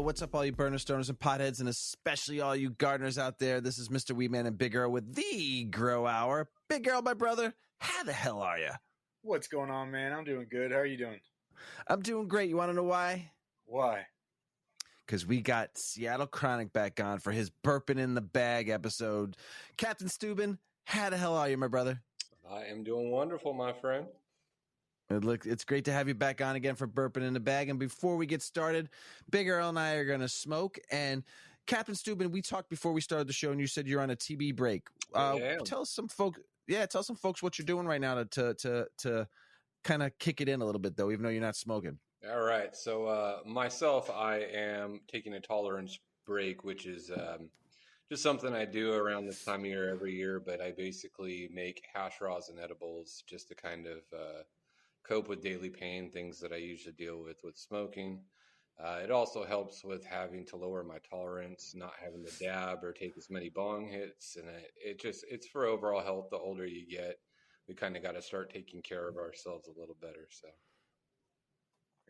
What's up, all you burner stoners and potheads, and especially all you gardeners out there? This is Mr. Weedman and Big Earl with the Grow Hour. Big Earl, my brother, how the hell are you? What's going on, man? I'm doing good. How are you doing? I'm doing great. You want to know why? Why? Because we got Seattle Chronic back on for his Burpin in the Bag episode. Captain Stubing, how the hell are you, my brother? I am doing wonderful, my friend. It's great to have you back on again for Burpin in the Bag. And before we get started, Big Earl and I are going to smoke. And Captain Stubing, we talked before we started the show, and you said you're on a TB break. Tell some folks what you're doing right now to kind of kick it in a little bit, though, even though you're not smoking. All right. So myself, I am taking a tolerance break, which is just something I do around this time of year every year. But I basically make hash rosin and edibles just to kind of cope with daily pain, things that I usually deal with smoking. It also helps with having to lower my tolerance, not having to dab or take as many bong hits. And it's for overall health. The older you get, we kind of got to start taking care of ourselves a little better. So.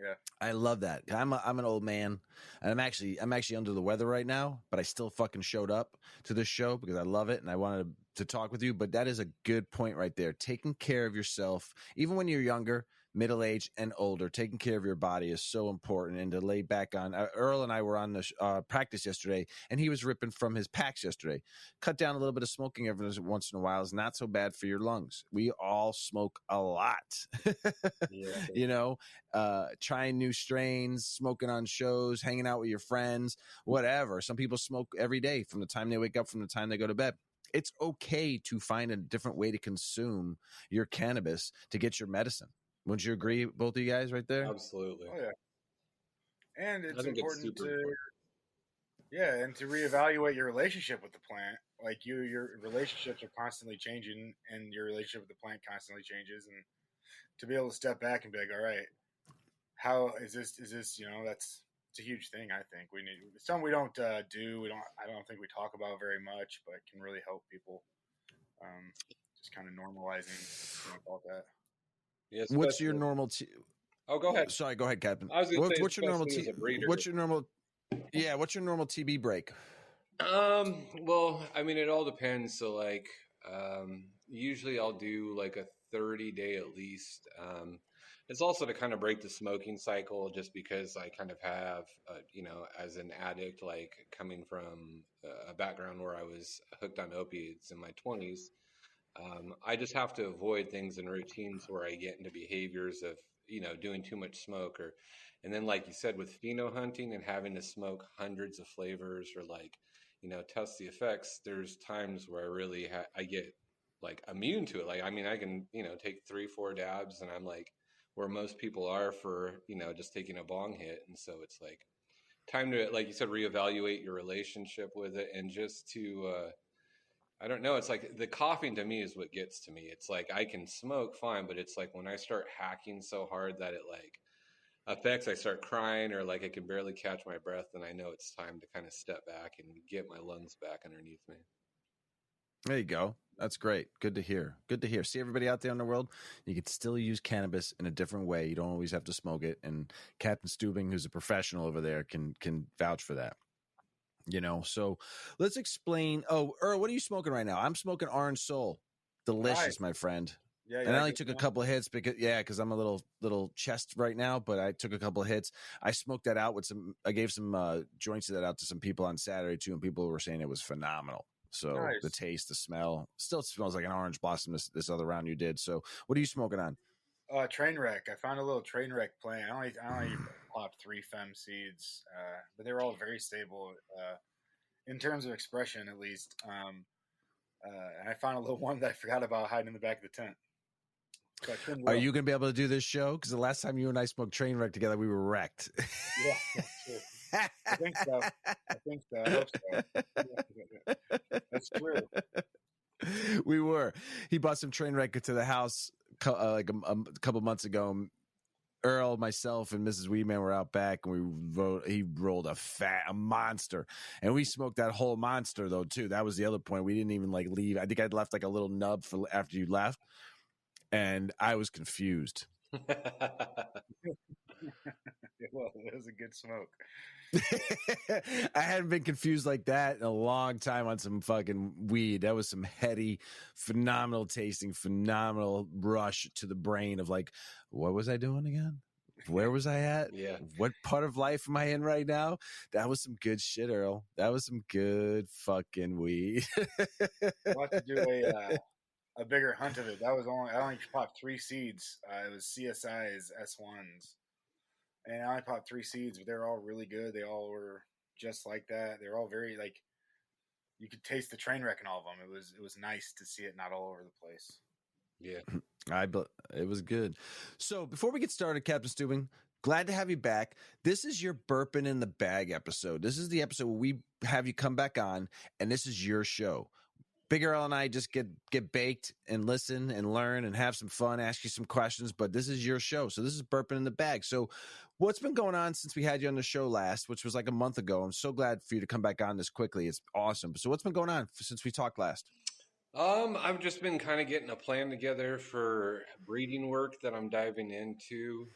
Yeah, I love that. I'm an old man, and I'm actually under the weather right now, but I still fucking showed up to this show because I love it and I wanted to talk with you. But that is a good point right there. Taking care of yourself, even when you're younger, middle-aged, and older, taking care of your body is so important. And to lay back on, Earl and I were on the practice yesterday, and he was ripping from his packs yesterday. Cut down a little bit of smoking every once in a while is not so bad for your lungs. We all smoke a lot, Yeah. You know, trying new strains, smoking on shows, hanging out with your friends, whatever. Some people smoke every day from the time they wake up, from the time they go to bed. It's okay to find a different way to consume your cannabis to get your medicine. Wouldn't you agree, both of you guys, right there? Absolutely. Oh yeah. And it's important important. to reevaluate your relationship with the plant. Like your relationships are constantly changing, and your relationship with the plant constantly changes. And to be able to step back and be like, all right, how is this? It's a huge thing. I think we need some we don't do. I don't think we talk about very much, but can really help people. Just kind of normalizing all that. Yeah, What's your normal? Oh, go ahead. Sorry, go ahead, Captain. I was going to say, what's your normal? as a breeder. What's your normal? Yeah, what's your normal TB break? Well, I mean, it all depends. So, like, usually I'll do like a 30-day at least. It's also to kind of break the smoking cycle, just because I kind of have, as an addict, like coming from a background where I was hooked on opiates in my 20s. I just have to avoid things and routines where I get into behaviors of, doing too much smoke, and then like you said, with pheno hunting and having to smoke hundreds of flavors or like, test the effects. There's times where I really I get like immune to it. Like, I mean, I can, take 3-4 dabs and I'm like where most people are for, just taking a bong hit. And so it's like time to, like you said, reevaluate your relationship with it, and just to, I don't know. It's like the coughing to me is what gets to me. It's like I can smoke fine, but it's like when I start hacking so hard that it like affects, I start crying or like I can barely catch my breath, then I know it's time to kind of step back and get my lungs back underneath me. There you go. That's great. Good to hear. Good to hear. See, everybody out there in the world, you can still use cannabis in a different way. You don't always have to smoke it. And Captain Stubing, who's a professional over there, can vouch for that. So let's explain. Oh, Earl, what are you smoking right now? I'm smoking Orange Soul. Delicious, my friend. Yeah, and I only took a couple of hits because I'm a little chest right now, but I took a couple of hits. I smoked that out I gave some joints of that out to some people on Saturday too, and people were saying it was phenomenal. So nice. The taste, the smell, still smells like an orange blossom this other round you did. So what are you smoking on? Trainwreck. I found a little Trainwreck plant. I only popped 3 fem seeds, but they were all very stable in terms of expression, at least. And I found a little one that I forgot about hiding in the back of the tent. So are you going to be able to do this show? Because the last time you and I smoked Trainwreck together, we were wrecked. Yeah, that's true. I think so. I hope so. That's true. We were. He bought some Trainwreck to the house like a couple months ago. Earl, myself, and Mrs. Weedman were out back, and he rolled a monster, and we smoked that whole monster though too. That was the other point. We didn't even like leave. I think I'd left like a little nub for after you left, and I was confused. Well, it was a good smoke. I hadn't been confused like that in a long time on some fucking weed. That was some heady, phenomenal tasting, phenomenal rush to the brain of like, what was I doing again? Where was I at? Yeah. What part of life am I in right now? That was some good shit, Earl. That was some good fucking weed. We'll have to do a bigger hunt of it. I only popped 3 seeds. It was CSI's S1s, and I only popped 3 seeds, but they're all really good. They all were just like that. They're all very like you could taste the train wreck in all of them. It was nice to see it not all over the place. Yeah. It was good. So before we get started, Captain Stubing, glad to have you back. This is your Burpin in the Bag episode. This is the episode where we have you come back on, and this is your show. Big Earl and I just get baked and listen and learn and have some fun, ask you some questions, but this is your show. So this is Burpin in the Bag. So what's been going on since we had you on the show last, which was like a month ago? I'm so glad for you to come back on this quickly. It's awesome. So what's been going on since we talked last? I've just been kind of getting a plan together for breeding work that I'm diving into.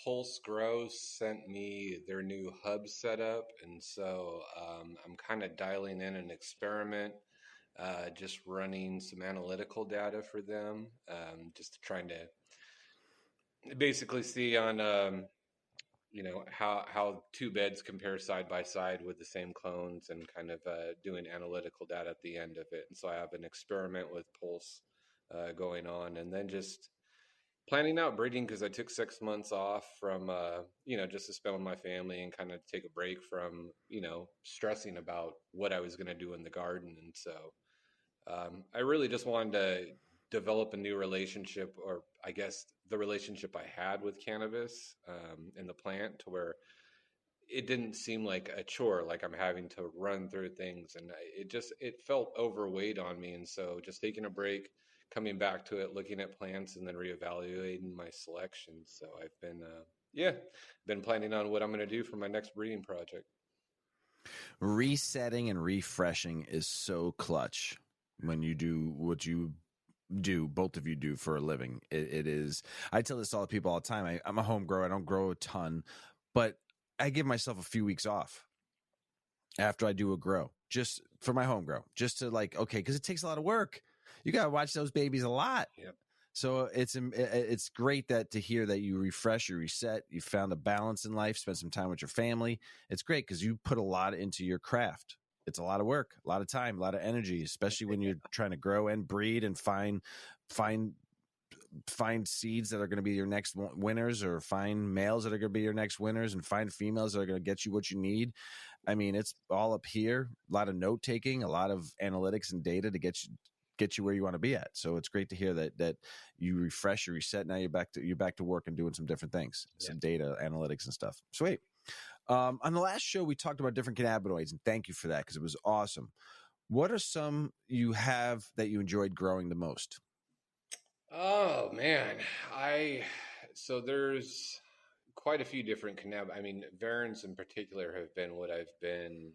Pulse Grow sent me their new hub setup, and so I'm kind of dialing in an experiment, just running some analytical data for them, just trying to basically see on how two beds compare side by side with the same clones, and kind of doing analytical data at the end of it. And so I have an experiment with Pulse going on, and then just planning out breeding, because I took 6 months off from just to spend with my family and kind of take a break from stressing about what I was going to do in the garden. And so I really just wanted to develop a new relationship, or I guess the relationship I had with cannabis and the plant, to where it didn't seem like a chore, like I'm having to run through things, and it felt overweight on me. And so just taking a break, coming back to it, looking at plants, and then reevaluating my selection. So I've been planning on what I'm going to do for my next breeding project. Resetting and refreshing is so clutch when you do what you do, both of you do for a living. It is. I tell this to all the people all the time. I'm a home grower. I don't grow a ton, but I give myself a few weeks off after I do a grow, just for my home grow, just to okay, because it takes a lot of work. You got to watch those babies a lot. Yep. So it's great to hear that you refresh, you reset, you found a balance in life, spend some time with your family. It's great because you put a lot into your craft. It's a lot of work, a lot of time, a lot of energy, especially when you're trying to grow and breed and find seeds that are going to be your next winners, or find males that are going to be your next winners, and find females that are going to get you what you need. I mean, it's all up here. A lot of note taking, a lot of analytics and data to get you where you want to be at. So it's great to hear that you refresh, you reset. Now you're back to work and doing some different things, some data analytics and stuff. Sweet. On the last show, we talked about different cannabinoids, and thank you for that, because it was awesome. What are some you have that you enjoyed growing the most? Oh man, so there's quite a few different cannabinoids. I mean, varins in particular have been what I've been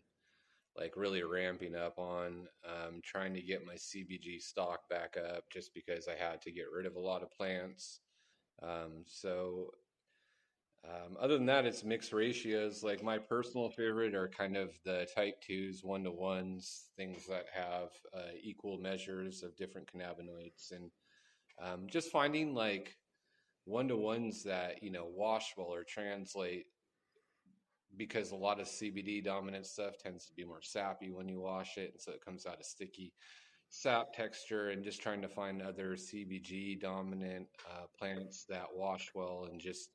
really ramping up on, trying to get my CBG stock back up, just because I had to get rid of a lot of plants. Other than that, it's mixed ratios. Like, my personal favorite are kind of the type 2s, 1-to-1s, things that have equal measures of different cannabinoids. And just finding 1-to-1s that, wash well or translate, because a lot of CBD dominant stuff tends to be more sappy when you wash it. And so it comes out a sticky sap texture, and just trying to find other CBG dominant plants that wash well, and just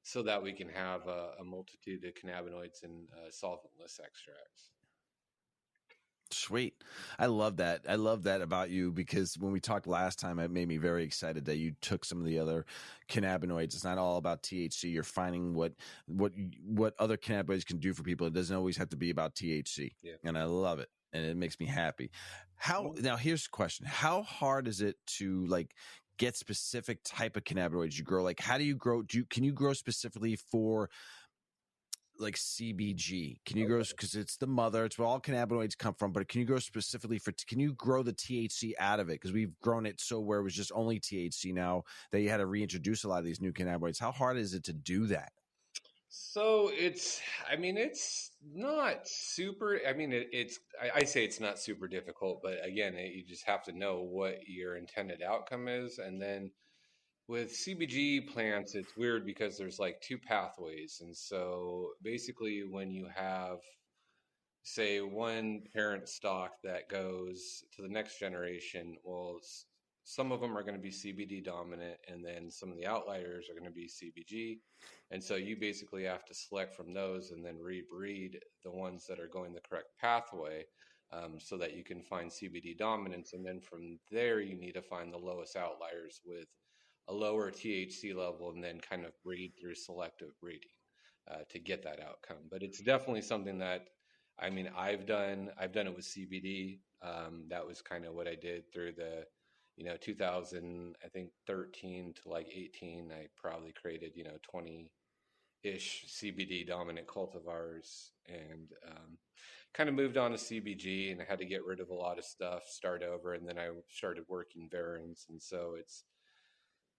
so that we can have a multitude of cannabinoids and solventless extracts. Sweet. I love that. I love that about you, because when we talked last time, it made me very excited that you took some of the other cannabinoids. It's not all about THC. You're finding what other cannabinoids can do for people. It doesn't always have to be about THC. Yeah. And I love it. And it makes me happy. Now here's the question. How hard is it to get specific type of cannabinoids you grow? How do you grow? Can you grow specifically for like CBG? Can you grow, because it's the mother, it's where all cannabinoids come from, but can you grow specifically can you grow the THC out of it? Because we've grown it so where it was just only THC now that you had to reintroduce a lot of these new cannabinoids. How hard is it to do that? So it's not super. I say it's not super difficult, but again, you just have to know what your intended outcome is. And then with CBG plants, it's weird because there's like two pathways. And so basically, when you have, say, one parent stock that goes to the next generation, well, some of them are going to be CBD dominant, and then some of the outliers are going to be CBG. And so you basically have to select from those and then rebreed the ones that are going the correct pathway, so that you can find CBD dominance. And then from there, you need to find the lowest outliers with a lower THC level and then kind of breed through selective breeding to get that outcome. But it's definitely something that, I've done it with CBD. That was kind of what I did through the, 2000, I think 13 to like 18. I probably created, 20-ish CBD dominant cultivars, and kind of moved on to CBG, and I had to get rid of a lot of stuff, start over, and then I started working variants. And so it's,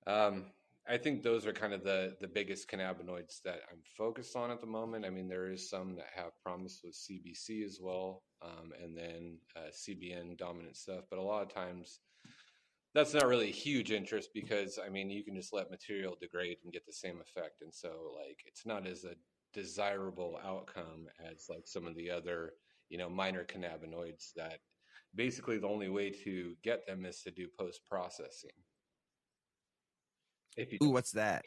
I think those are kind of the biggest cannabinoids that I'm focused on at the moment. I mean, there is some that have promise with CBC as well, and then CBN dominant stuff. But a lot of times, that's not really a huge interest because, you can just let material degrade and get the same effect. And so, like, it's not as a desirable outcome as like some of the other, minor cannabinoids that basically the only way to get them is to do post-processing. Ooh, what's that?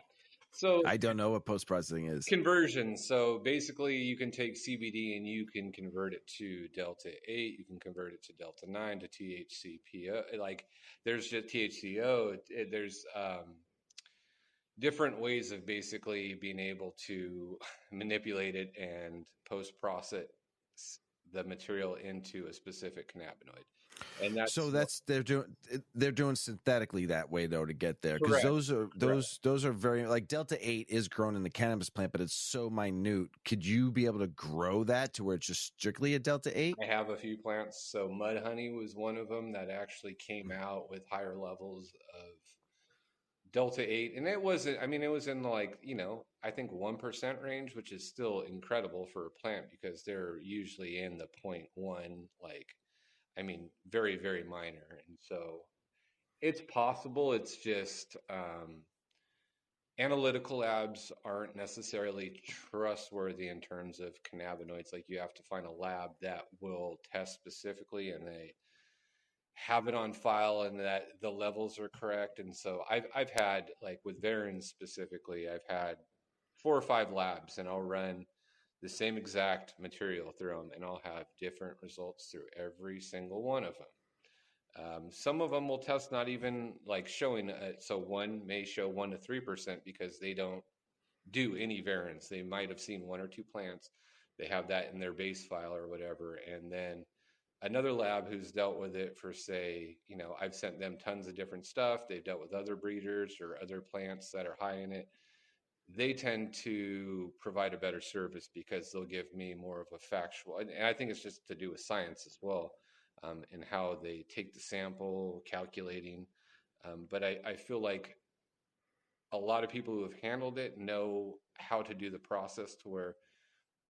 So I don't know what post-processing is. Conversion. So basically, you can take CBD and you can convert it to Delta 8. You can convert it to Delta 9 to THCPO. Like, there's just THCO. There's different ways of basically being able to manipulate it and post-process the material into a specific cannabinoid. And they're doing synthetically that way though to get there, because those are very, like, Delta 8 is grown in the cannabis plant, but it's so minute. Could you be able to grow that to where it's just strictly a Delta 8? I have a few plants. So mud honey was one of them that actually came out with higher levels of Delta 8, and it wasn't, it was in like, I think 1% range, which is still incredible for a plant because they're usually in the 0.1, like, very, very minor. And so it's possible. It's just analytical labs aren't necessarily trustworthy in terms of cannabinoids. Like, you have to find a lab that will test specifically and they have it on file and that the levels are correct. And so I've had, like, with Varins specifically, I've had 4 or 5 labs, and I'll run the same exact material through them, and I'll have different results through every single one of them. Some of them will test not even like showing, so one may show 1 to 3% because they don't do any variants. They might have seen 1 or 2 plants. They have that in their base file or whatever. And then another lab who's dealt with it for, say, I've sent them tons of different stuff. They've dealt with other breeders or other plants that are high in it. They tend to provide a better service because they'll give me more of a factual, and I think it's just to do with science as well, and how they take the sample, calculating. But I feel like a lot of people who have handled it know how to do the process to where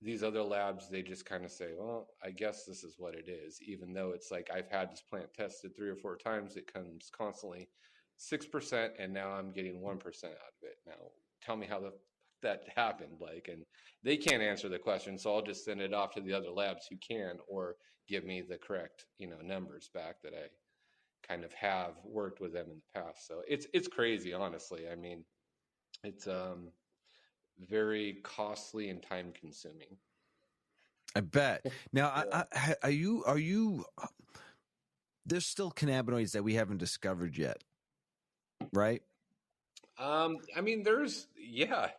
these other labs, they just kind of say, well, I guess this is what it is. Even though it's like, I've had this plant tested 3 or 4 times, it comes constantly 6%, and now I'm getting 1% out of it. Now, tell me how that happened. Like, and they can't answer the question, so I'll just send it off to the other labs who can, or give me the correct, numbers back that I kind of have worked with them in the past. So it's crazy, honestly. It's very costly and time consuming. I bet. Now, yeah. Are you? There's still cannabinoids that we haven't discovered yet, right?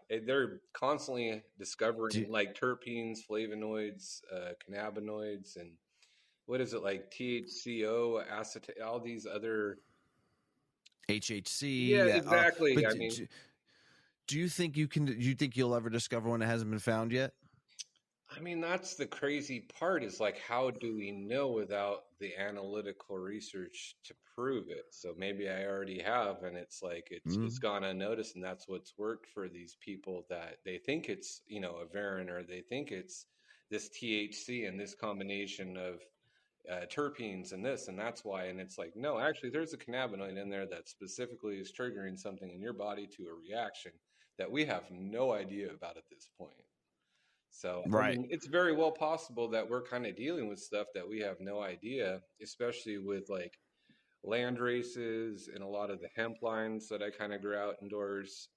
They're constantly discovering like terpenes, flavonoids, cannabinoids, and what is it, like THCO, acetate, all these other HHC. Yeah, exactly. Do you think you can? Do you think you'll ever discover one that hasn't been found yet? I mean, that's the crazy part is like, how do we know without the analytical research to prove it? So maybe I already have, and it's like it's Mm. gone unnoticed, and that's what's worked for these people that they think it's, you know, a Varin, or they think it's this THC and this combination of terpenes and this, and that's why. And it's like, no, actually, there's a cannabinoid in there that specifically is triggering something in your body to a reaction that we have no idea about at this point. So, I Right. mean, it's very well possible that we're kind of dealing with stuff that we have no idea, especially with like land races and a lot of the hemp lines that I kind of grew out indoors.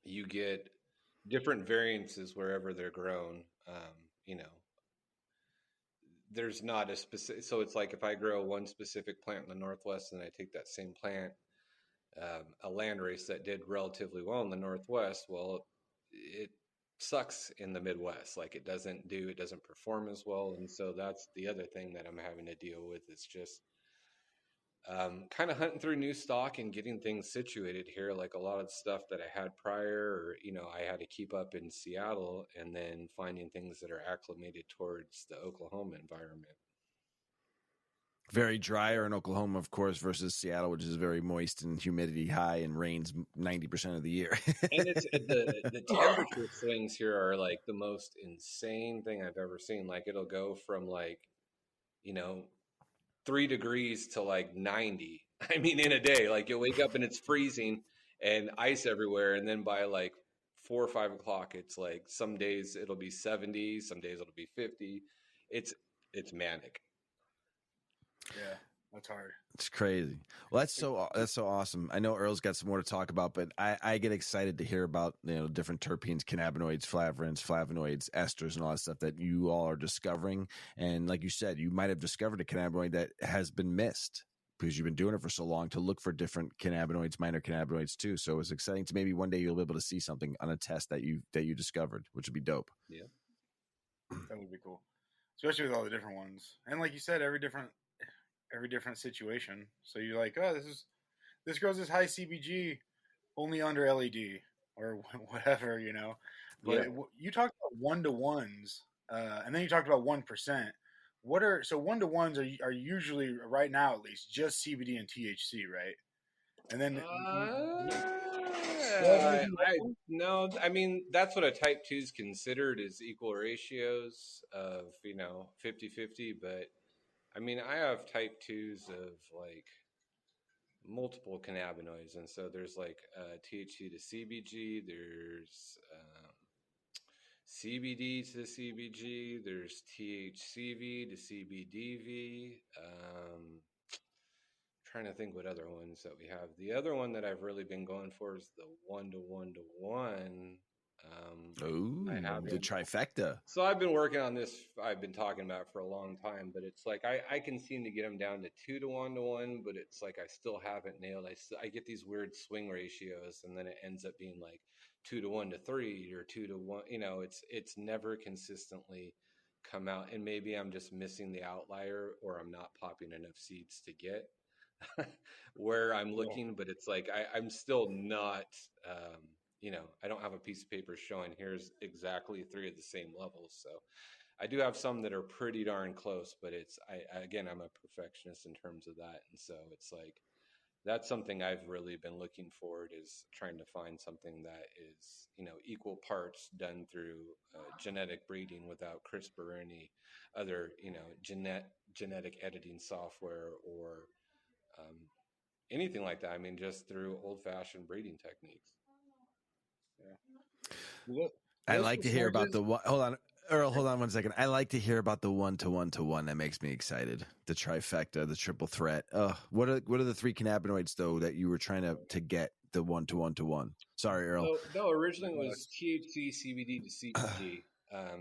You get different variances wherever they're grown. You know, there's not a specific, so it's like if I grow one specific plant in the Northwest and I take that same plant, a land race that did relatively well in the Northwest, well, it sucks in the Midwest. Like it doesn't perform as well. And so that's the other thing that I'm having to deal with is just kind of hunting through new stock and getting things situated here. Like a lot of the stuff that I had prior, or, you know, I had to keep up in Seattle, and then finding things that are acclimated towards the Oklahoma environment. Very drier in Oklahoma, of course, versus Seattle, which is very moist and humidity high and rains 90% of the year. And it's the temperature swings here are like the most insane thing I've ever seen. Like it'll go from like, you know, 3 degrees to like 90. I mean, in a day, like you'll wake up and it's freezing and ice everywhere. And then by like 4 or 5 o'clock, it's like some days it'll be 70, some days it'll be 50. It's manic. Yeah, that's hard. It's crazy. Well, that's so awesome. I know Earl's got some more to talk about, but I get excited to hear about, you know, different terpenes, cannabinoids, flavonoids, esters, and all that stuff that you all are discovering. And like you said, you might have discovered a cannabinoid that has been missed because you've been doing it for so long, to look for different cannabinoids, minor cannabinoids too. So it's exciting to maybe one day you'll be able to see something on a test that you discovered, which would be dope. Yeah. That would be cool, especially with all the different ones. And like you said, every different situation. So you're like, oh, this grows this high CBG only under LED or whatever, you know. But Yeah. you talked about 1-to-1s, and then you talked about 1%. What are so 1-to-1s are usually right now at least just CBD and THC, right? And then I no, I mean that's what a type 2 is considered, is equal ratios of, you know, 50-50. But I mean, I have type 2s of like multiple cannabinoids, and so there's like THC to CBG, there's CBD to CBG, there's THCV to CBDV. Trying to think what other ones that we have. The other one that I've really been going for is the 1-to-1-to-1. I Oh, the haven't. trifecta. So I've been working on this. I've been talking about it for a long time, but it's like I can seem to get them down to 2-to-1-to-1, but it's like I still haven't nailed. I get these weird swing ratios, and then it ends up being like 2-to-1-to-3 or 2-to-1. You know, it's never consistently come out, and maybe I'm just missing the outlier, or I'm not popping enough seeds to get where I'm looking. But it's like I'm still not. You know, I don't have a piece of paper showing here's exactly 3 of the same levels. So I do have some that are pretty darn close, but again, I'm a perfectionist in terms of that. And so it's like, that's something I've really been looking forward, is trying to find something that is, you know, equal parts done through genetic breeding without CRISPR or any other, you know, genetic editing software or um, anything like that. I mean, just through old fashioned breeding techniques. Yeah. I like to hear about the one. Hold on, Earl. Hold on 1 second. I like to hear about the 1-to-1-to-1. That makes me excited. The trifecta, the triple threat. What are the 3 cannabinoids though that you were trying to get the 1-to-1-to-1? Sorry, Earl. So, no, originally it was THC, CBD to CBG,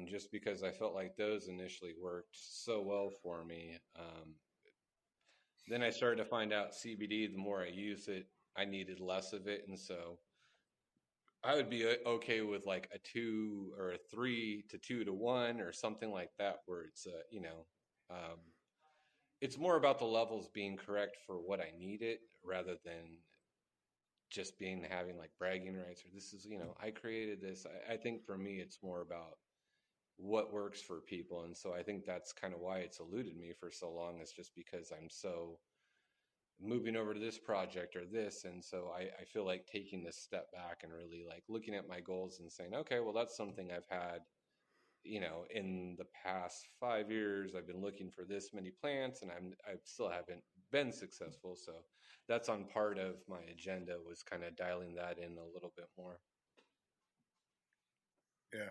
just because I felt like those initially worked so well for me. Then I started to find out CBD, the more I used it, I needed less of it. And so I would be okay with like a 2 or a 3 to 2-to-1 or something like that, where it's, you know, it's more about the levels being correct for what I need it, rather than just having like bragging rights, or this is, you know, I created this. I think for me, it's more about what works for people. And so I think that's kind of why it's eluded me for so long, is just because I'm so moving over to this project or this. And so I feel like taking this step back and really like looking at my goals and saying, okay, well, that's something I've had, in the past 5 years. I've been looking for this many plants, and I still haven't been successful. So that's on part of my agenda, was kind of dialing that in a little bit more. Yeah,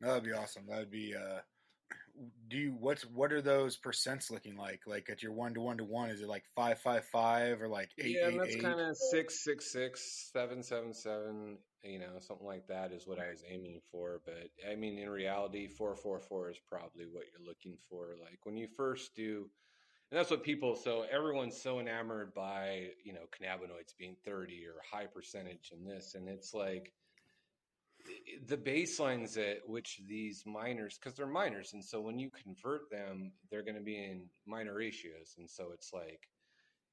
that'd be awesome. That'd be. What are those percents looking like? Like at your 1 to 1 to 1, is it like 5 5 5 or like eight Yeah, and eight that's eight? kind of 6 6 6 7 7 7, something like that is what I was aiming for. But I mean, in reality, 4 4 4 is probably what you're looking for. Like when you first do, and that's what people, so everyone's so enamored by, cannabinoids being 30 or high percentage in this. And it's like the baselines at which these minors, because they're minors. And so when you convert them, they're going to be in minor ratios. And so it's like,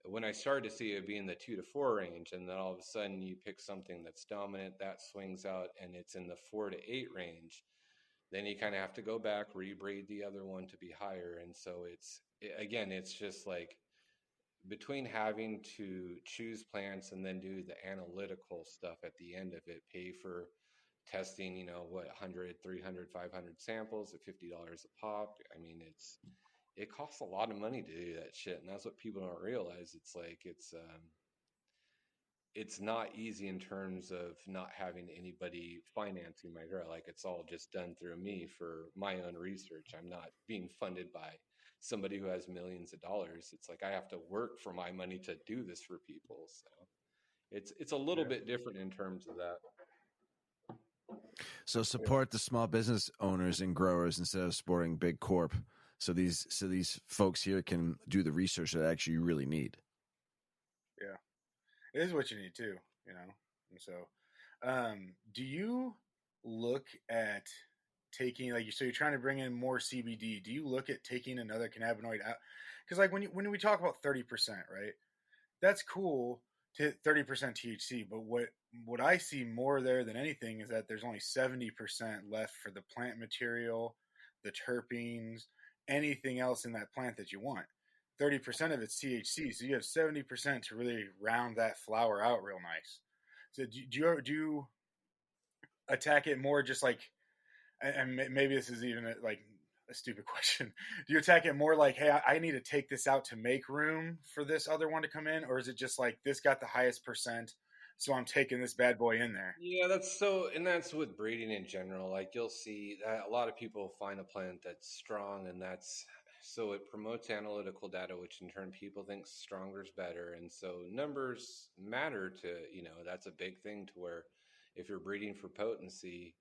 when I started to see it being the 2 to 4 range, and then all of a sudden you pick something that's dominant, that swings out and it's in the 4 to 8 range, then you kind of have to go back, rebreed the other one to be higher. And so again, it's just like between having to choose plants and then do the analytical stuff at the end of it, pay for testing, 100, 300, 500 samples at $50 a pop. I mean, it costs a lot of money to do that shit, and that's what people don't realize. It's like it's not easy in terms of not having anybody financing my grow. Like it's all just done through me for my own research. I'm not being funded by somebody who has millions of dollars. It's like I have to work for my money to do this for people. So it's a little Yeah. bit different in terms of that. So support the small business owners and growers instead of supporting big corp. So these folks here can do the research that actually you really need. Yeah, it is what you need too. And so, do you look at taking so you're trying to bring in more CBD? Do you look at taking another cannabinoid out? Because like when we talk about 30%, right? That's cool to hit 30% THC, but what I see more there than anything is that there's only 70% left for the plant material, the terpenes, anything else in that plant that you want. 30% of it's THC, so you have 70% to really round that flower out real nice. So do you attack it more just like, and maybe this is even like a stupid question. Do you attack it more like, hey, I need to take this out to make room for this other one to come in? Or is it just like, this got the highest percent, so I'm taking this bad boy in there? Yeah, and that's with breeding in general. Like you'll see that a lot of people find a plant that's strong, and so it promotes analytical data, which in turn people think stronger is better. And so numbers matter to, that's a big thing to where if you're breeding for potency,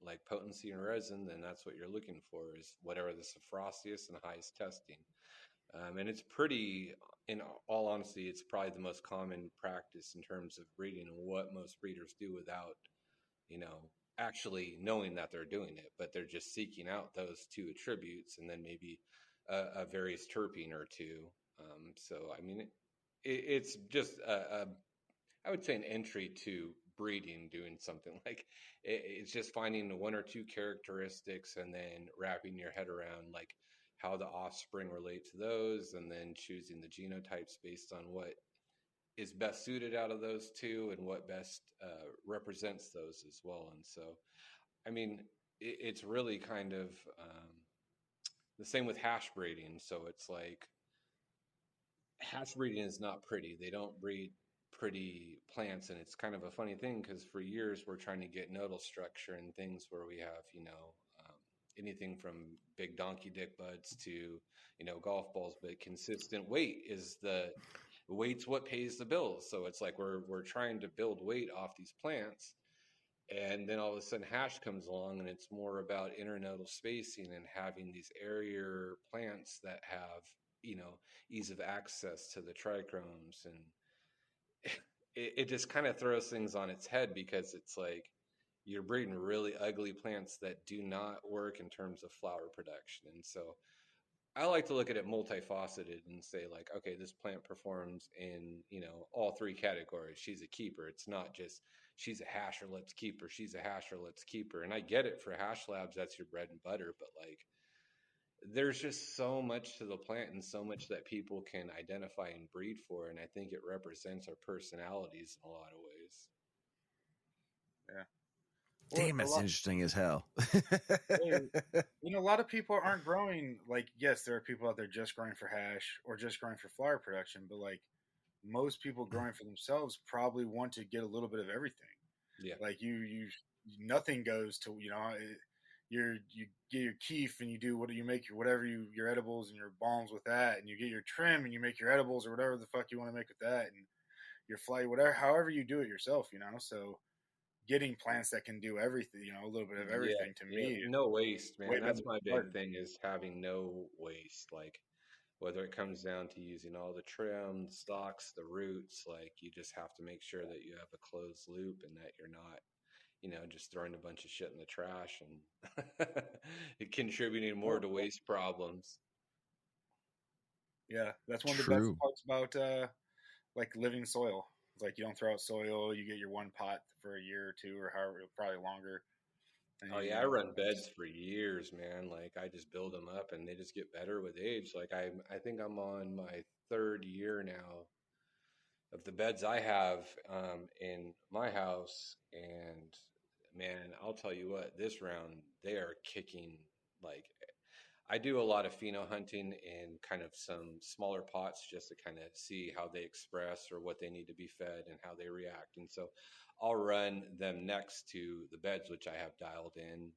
like potency in resin, then that's what you're looking for, is whatever the frostiest and highest testing. And it's in all honesty, it's probably the most common practice in terms of breeding and what most breeders do without, you know, actually knowing that they're doing it, but they're just seeking out those two attributes and then maybe a various terpene or two. So, I mean, it's just I would say an entry to breeding, doing something like it's just finding the one or two characteristics and then wrapping your head around like how the offspring relate to those, and then choosing the genotypes based on what is best suited out of those two and what best represents those as well. And so, I mean, it's really kind of the same with hash breeding. So it's like hash breeding is not pretty. They don't breed pretty plants, and it's kind of a funny thing because for years we're trying to get nodal structure and things where we have anything from big donkey dick buds to golf balls, but consistent weight is the weight's what pays the bills. So it's like we're trying to build weight off these plants, and then all of a sudden hash comes along and it's more about internodal spacing and having these airier plants that have ease of access to the trichromes. And it just kind of throws things on its head, because it's like you're breeding really ugly plants that do not work in terms of flower production. And so I like to look at it multifaceted and say like, okay, this plant performs in, all three categories. She's a keeper. It's not just she's a hasher, let's keep her. She's a hasher, let's keep her. And I get it, for hash labs, that's your bread and butter, but like there's just so much to the plant and so much that people can identify and breed for. And I think it represents our personalities in a lot of ways. Yeah. Damn, that's interesting as hell. A lot of people aren't growing, like, yes, there are people out there just growing for hash or just growing for flower production, but like most people growing for themselves probably want to get a little bit of everything. Yeah. Like nothing goes to, you get your keef and you do what you make your edibles and your balms with that, and you get your trim and you make your edibles or whatever the fuck you want to make with that, and your fly, whatever, however you do it yourself, so getting plants that can do everything, a little bit of everything, to me, no waste, man. That's my big important. thing, is having no waste. Like, whether it comes down to using all the trim, the stalks, the roots, like you just have to make sure that you have a closed loop and that you're not, just throwing a bunch of shit in the trash and contributing more to waste problems. Yeah, that's one of the best parts about like living soil. It's like you don't throw out soil, you get your one pot for a year or two or however, probably longer. Oh yeah, I run beds for years, man. Like I just build them up and they just get better with age. Like I think I'm on my third year now of the beds I have in my house, and man, I'll tell you what, this round they are kicking. Like I do a lot of pheno hunting in kind of some smaller pots just to kind of see how they express or what they need to be fed and how they react. And so I'll run them next to the beds, which I have dialed in.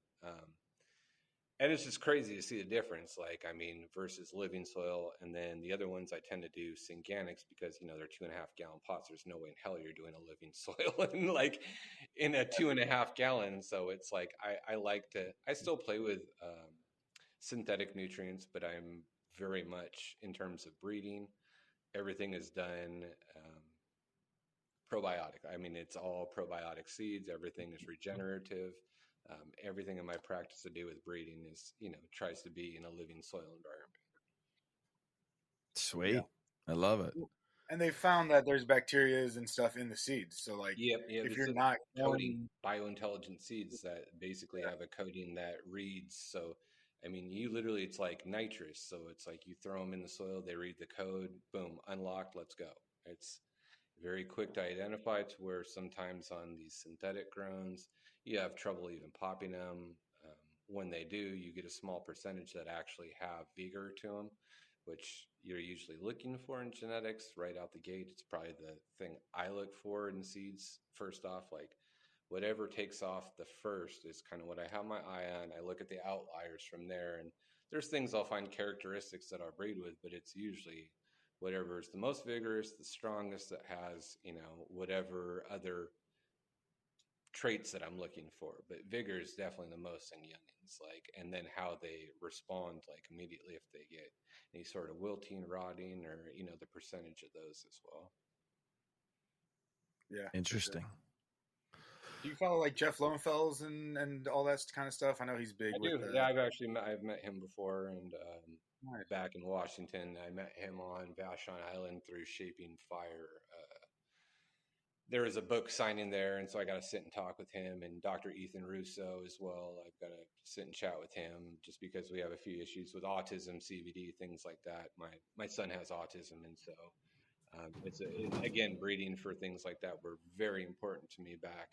And it's just crazy to see the difference, like, I mean, versus living soil. And then the other ones I tend to do Synganics because, they're 2.5 gallon pots. There's no way in hell you're doing a living soil in like in a 2.5 gallon. So it's like, I still play with synthetic nutrients, but I'm very much, in terms of breeding, everything is done probiotic. I mean, it's all probiotic seeds. Everything is regenerative. Everything in my practice to do with breeding is, tries to be in a living soil environment. Sweet. Yeah. I love it. And they found that there's bacteria and stuff in the seeds. So like, if you're not coating biointelligent seeds that basically have a coating that reads. So, I mean, you literally, it's like nitrous. So it's like you throw them in the soil, they read the code, boom, unlocked, let's go. It's very quick to identify, to where sometimes on these synthetic grows, you have trouble even popping them. When they do, you get a small percentage that actually have vigor to them, which you're usually looking for in genetics right out the gate. It's probably the thing I look for in seeds first off. Like whatever takes off the first is kind of what I have my eye on. I look at the outliers from there, and there's things I'll find characteristics that I'll breed with, but it's usually whatever is the most vigorous, the strongest, that has, whatever other traits that I'm looking for. But vigor is definitely the most in youngins, like, and then how they respond, like immediately if they get any sort of wilting, rotting, or the percentage of those as well. Yeah, interesting. Sure. Do you follow like Jeff Lowenfels and all that kind of stuff? I know he's big. Yeah, I've met him before, and nice. Back in Washington, I met him on Vashon Island through Shaping Fire. There was a book signing there, and so I got to sit and talk with him, and Dr. Ethan Russo as well. I've got to sit and chat with him just because we have a few issues with autism, CBD, things like that. My son has autism, and so again, breeding for things like that were very important to me back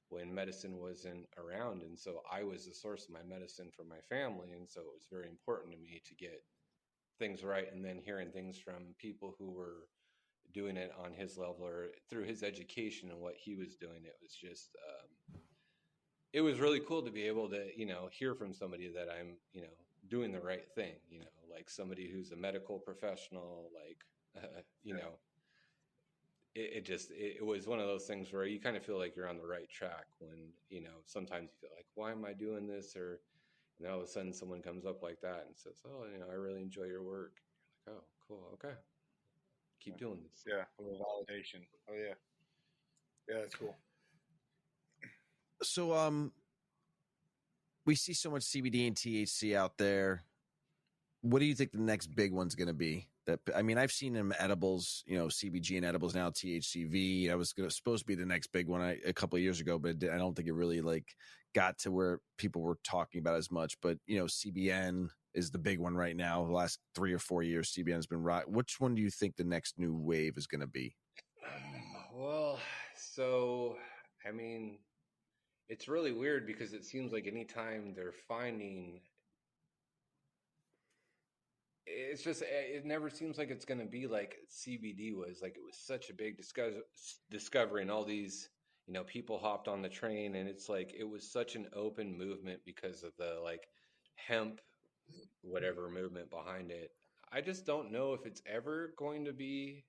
when medicine wasn't around, and so I was the source of my medicine for my family, and so it was very important to me to get things right. And then hearing things from people who were doing it on his level or through his education and what he was doing, it was just it was really cool to be able to hear from somebody that I'm doing the right thing, like somebody who's a medical professional, like it was one of those things where you kind of feel like you're on the right track when sometimes you feel like, why am I doing this? Or all of a sudden someone comes up like that and says, oh, I really enjoy your work. You're like, oh, cool, okay, keep doing this. Yeah, a little validation. Oh yeah, that's cool. So we see so much CBD and THC out there. what do you think the next big one's going to be? That, I mean, I've seen them edibles, CBG and edibles now, THCV. I was supposed to be the next big one a couple of years ago, but I don't think it really got to where people were talking about as much. But CBN is the big one right now. The last 3 or 4 years, CBN has been right. Which one do you think the next new wave is going to be? Well, so I mean, it's really weird because it seems like anytime they're finding, it's just it never seems like it's going to be like CBD was. Like it was such a big discovery, and all these people hopped on the train, and it's like it was such an open movement because of the hemp whatever movement behind it. I just don't know if it's ever going to be.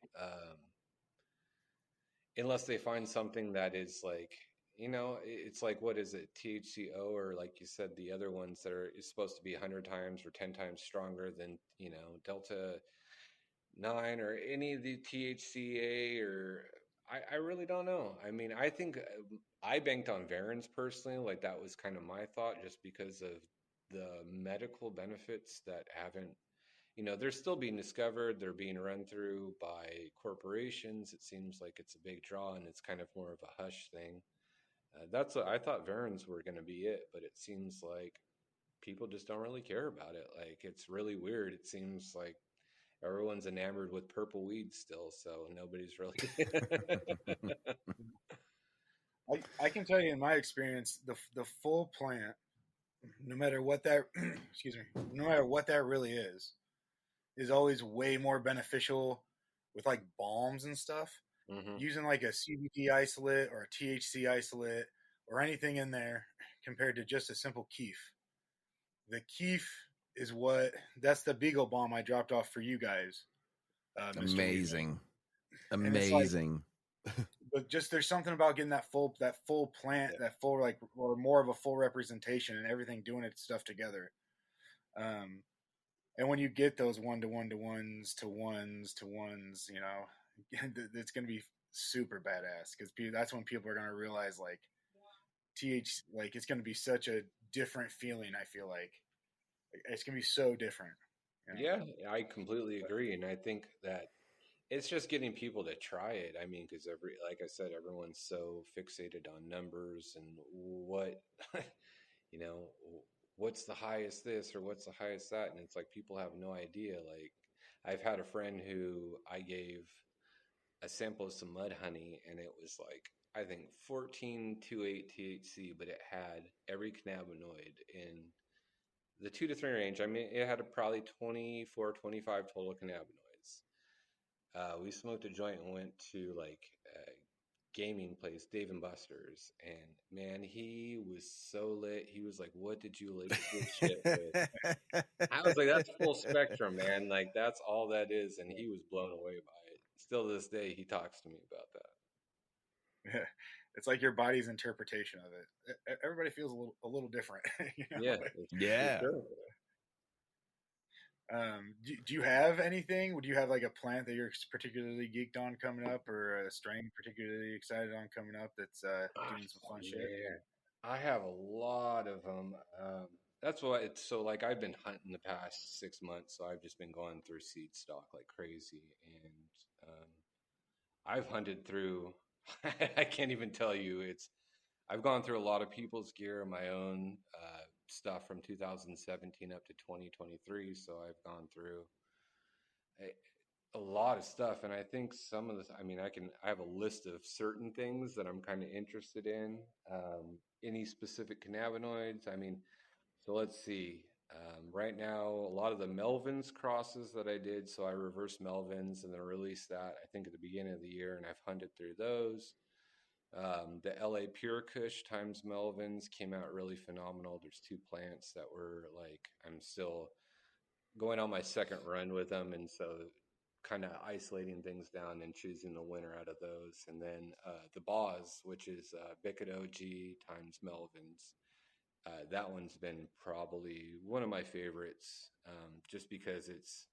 Unless they find something that is it's like, what is it, THCO, or like you said, the other ones that is supposed to be 100 times or 10 times stronger than Delta 9 or any of the THCA, or I really don't know. I mean, I think I banked on Varens personally. Like that was kind of my thought, just because of the medical benefits that haven't, they're still being discovered. They're being run through by corporations. It seems like it's a big draw, and it's kind of more of a hush thing. That's what I thought Varens were going to be it, but it seems like people just don't really care about it. Like it's really weird. It seems like everyone's enamored with purple weed still, so nobody's really. I can tell you in my experience, the full plant, no matter what that excuse me, no matter what that really is always way more beneficial with like balms and stuff. Mm-hmm. Using like a CBD isolate or a THC isolate or anything in there compared to just a simple keef. The keef is that's the Beagle bomb I dropped off for you guys. Amazing. Weedman. Amazing. But just there's something about getting that full plant, Yeah. that full or more of a full representation and everything doing its stuff together. And when you get those 1-to-1 to ones to ones to ones, it's going to be super badass, because that's when people are going to realize like it's going to be such a different feeling. I feel like it's going to be so different. Yeah, I completely agree, and I think that it's just getting people to try it. I mean, because like I said, everyone's so fixated on numbers and what, you know, what's the highest this or what's the highest that, and it's like people have no idea. Like, I've had a friend who I gave a sample of some mud honey, and it was like, I think 14.28 THC, but it had every cannabinoid in the 2 to 3 range. I mean, it had probably 24, 25 total cannabinoids. We smoked a joint and went to a gaming place, Dave and Buster's, and man, he was so lit. He was like, "What did you lace this shit with?" I was like, "That's full spectrum, man. Like that's all that is," and he was blown away by it. Still to this day, he talks to me about that. It's like your body's interpretation of it. Everybody feels a little different. Yeah, yeah. sure. Do you have anything? Would you have like a plant that you're particularly geeked on coming up, or a strain particularly excited on coming up that's doing some fun shit? I have a lot of them. That's why it's so like I've been hunting the past 6 months, so I've just been going through seed stock like crazy, and I've hunted through. I can't even tell you. I've gone through a lot of people's gear, my own stuff from 2017 up to 2023. So I've gone through a lot of stuff, and I think some of this. I mean, I have a list of certain things that I'm kind of interested in. Any specific cannabinoids? I mean, so let's see. Right now, a lot of the Melvins crosses that I did, so I reversed Melvins and then released that, I think, at the beginning of the year, and I've hunted through those. The LA Pure Kush times Melvins came out really phenomenal. There's 2 plants that were like, I'm still going on my second run with them, and so kind of isolating things down and choosing the winner out of those. And then the Boz, which is Bicket OG times Melvins. That one's been probably one of my favorites, just because it's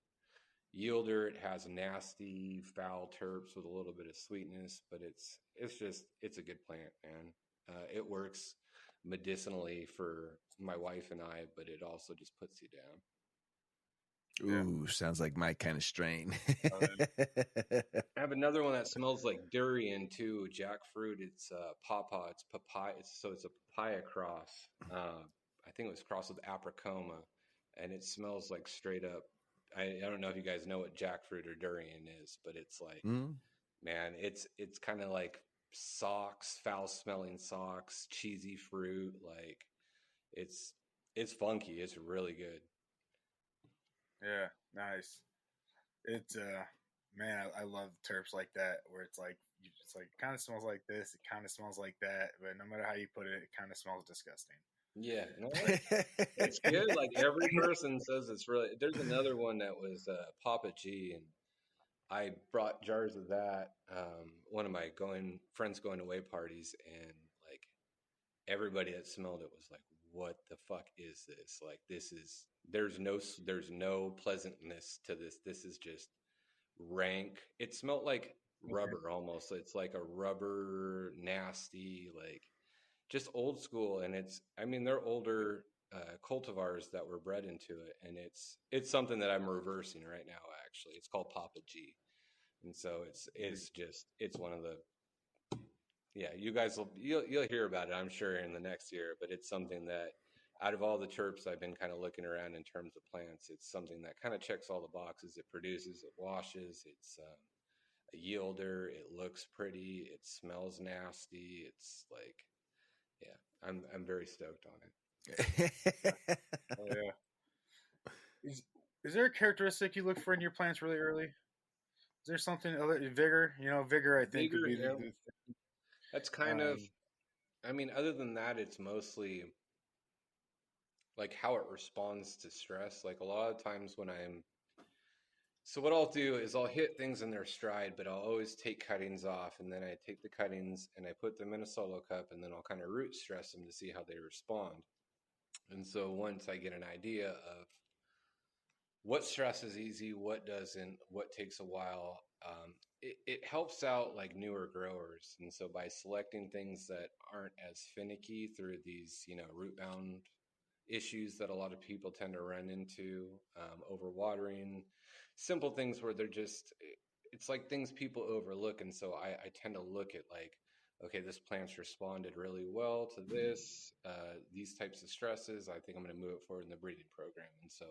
yielder. It has nasty, foul terps with a little bit of sweetness, but it's a good plant, man. It works medicinally for my wife and I, but it also just puts you down. Ooh, sounds like my kind of strain. I have another one that smells like durian too, jackfruit. It's pawpaw. It's papaya. So it's a papaya cross. I think it was crossed with apricoma, and it smells like straight up. I don't know if you guys know what jackfruit or durian is, but it's like, Mm. man, it's kind of like socks, foul smelling socks, cheesy fruit. Like it's it's funky. It's really good. Yeah, nice. It's man, I love terps like that where it's like it's like kind of smells like this, it kind of smells like that, but no matter how you put it, it kind of smells disgusting. Yeah, no, it's good. Like every person says it's really. There's another one that was Papa G, and I brought jars of that. One of my friends going away parties, and like everybody that smelled it was like, "What the fuck is this? Like this is there's no pleasantness to this. This is just rank." It smelled like rubber almost. It's like a rubber nasty like just old school, and I mean they're older cultivars that were bred into it, and it's something that I'm reversing right now. Actually, it's called Papa G, and so it's one of the yeah, you guys you'll hear about it, I'm sure, in the next year. But it's something that out of all the terps I've been kind of looking around in terms of plants, it's something that kind of checks all the boxes. It produces, it washes, it's a yielder, it looks pretty, it smells nasty. It's like yeah, I'm very stoked on it. Oh yeah. Is there a characteristic you look for in your plants really early? Is there something other vigor? You know, vigor I think would Vigor, be yeah, the that's kind of. I mean, other than that, it's mostly like how it responds to stress. Like a lot of times when so what I'll do is I'll hit things in their stride, but I'll always take cuttings off, and then I take the cuttings and I put them in a solo cup, and then I'll kind of root stress them to see how they respond. And so once I get an idea of what stress is easy, what doesn't, what takes a while. It helps out like newer growers. And so by selecting things that aren't as finicky through these, root bound issues that a lot of people tend to run into, overwatering, simple things where it's like things people overlook. And so I tend to look at like, okay, this plant's responded really well to these types of stresses. I think I'm going to move it forward in the breeding program. And so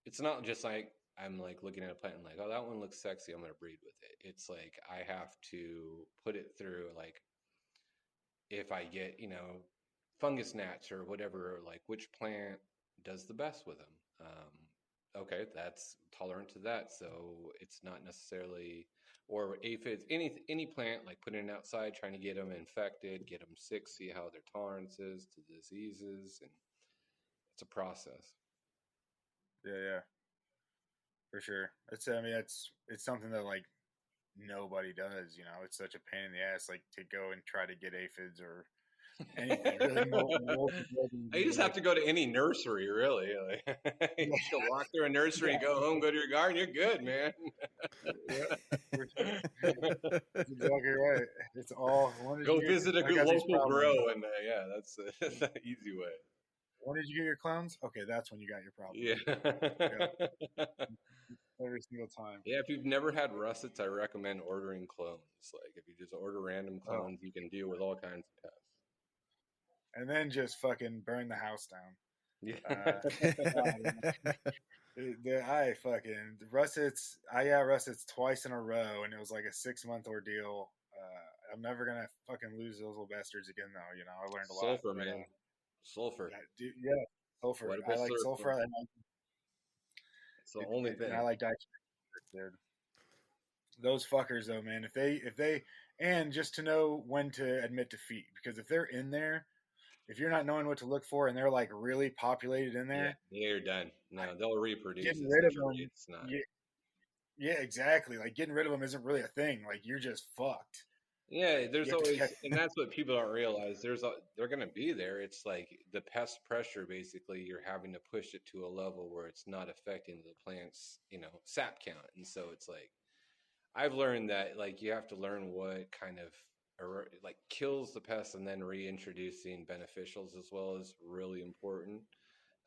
it's not just like I'm like looking at a plant and like, oh, that one looks sexy, I'm going to breed with it. It's like I have to put it through like if I get, fungus gnats or whatever, like which plant does the best with them. Okay, that's tolerant to that, so it's not necessarily or aphids, any plant like putting it outside, trying to get them infected, get them sick, see how their tolerance is to diseases, and it's a process. yeah, for sure. It's something that like nobody does. You know, it's such a pain in the ass like to go and try to get aphids or anything. Really, You just have to go to any nursery, really. Like, you just go walk through a nursery, go home, go to your garden. You're good, man. Yeah, for sure. That's exactly right. It's all. When did Go you visit a I good got these local problems. grow, and yeah, that's the easy way. When did you get your clones? Okay, that's when you got your problems. Yeah. Yeah, every single time. Yeah, if you've never had russets, I recommend ordering clones. Like, if you just order random Oh, clones, you can deal with all kinds of pests. and then just fucking burn the house down. Yeah. I fucking russets. I got russets twice in a row, and it was like a 6 month ordeal. I'm never gonna fucking lose those little bastards again, though. You know, I learned a lot. Sulfur, But man. Sulfur. yeah, sulfur. I Edible like sulfur. sulfur. And It's the only I thing. like diet, dude. Those fuckers, though, man. If they, and just to know when to admit defeat, because if they're in there, if you're not knowing what to look for, and they're like really populated in Yeah, there, you're done. No, they'll reproduce. getting rid of Essentially, them. it's not. Yeah, yeah, exactly. Like getting rid of them isn't really a thing. Like you're just fucked. Yeah, Like you there's have to always, catch. and that's what people don't realize. They're going to be there. It's like the pest pressure. Basically, you're having to push it to a level where it's not affecting the plant's, sap count. And so it's like I've learned that like you have to learn what kind of like kills the pest, and then reintroducing beneficials as well is really important.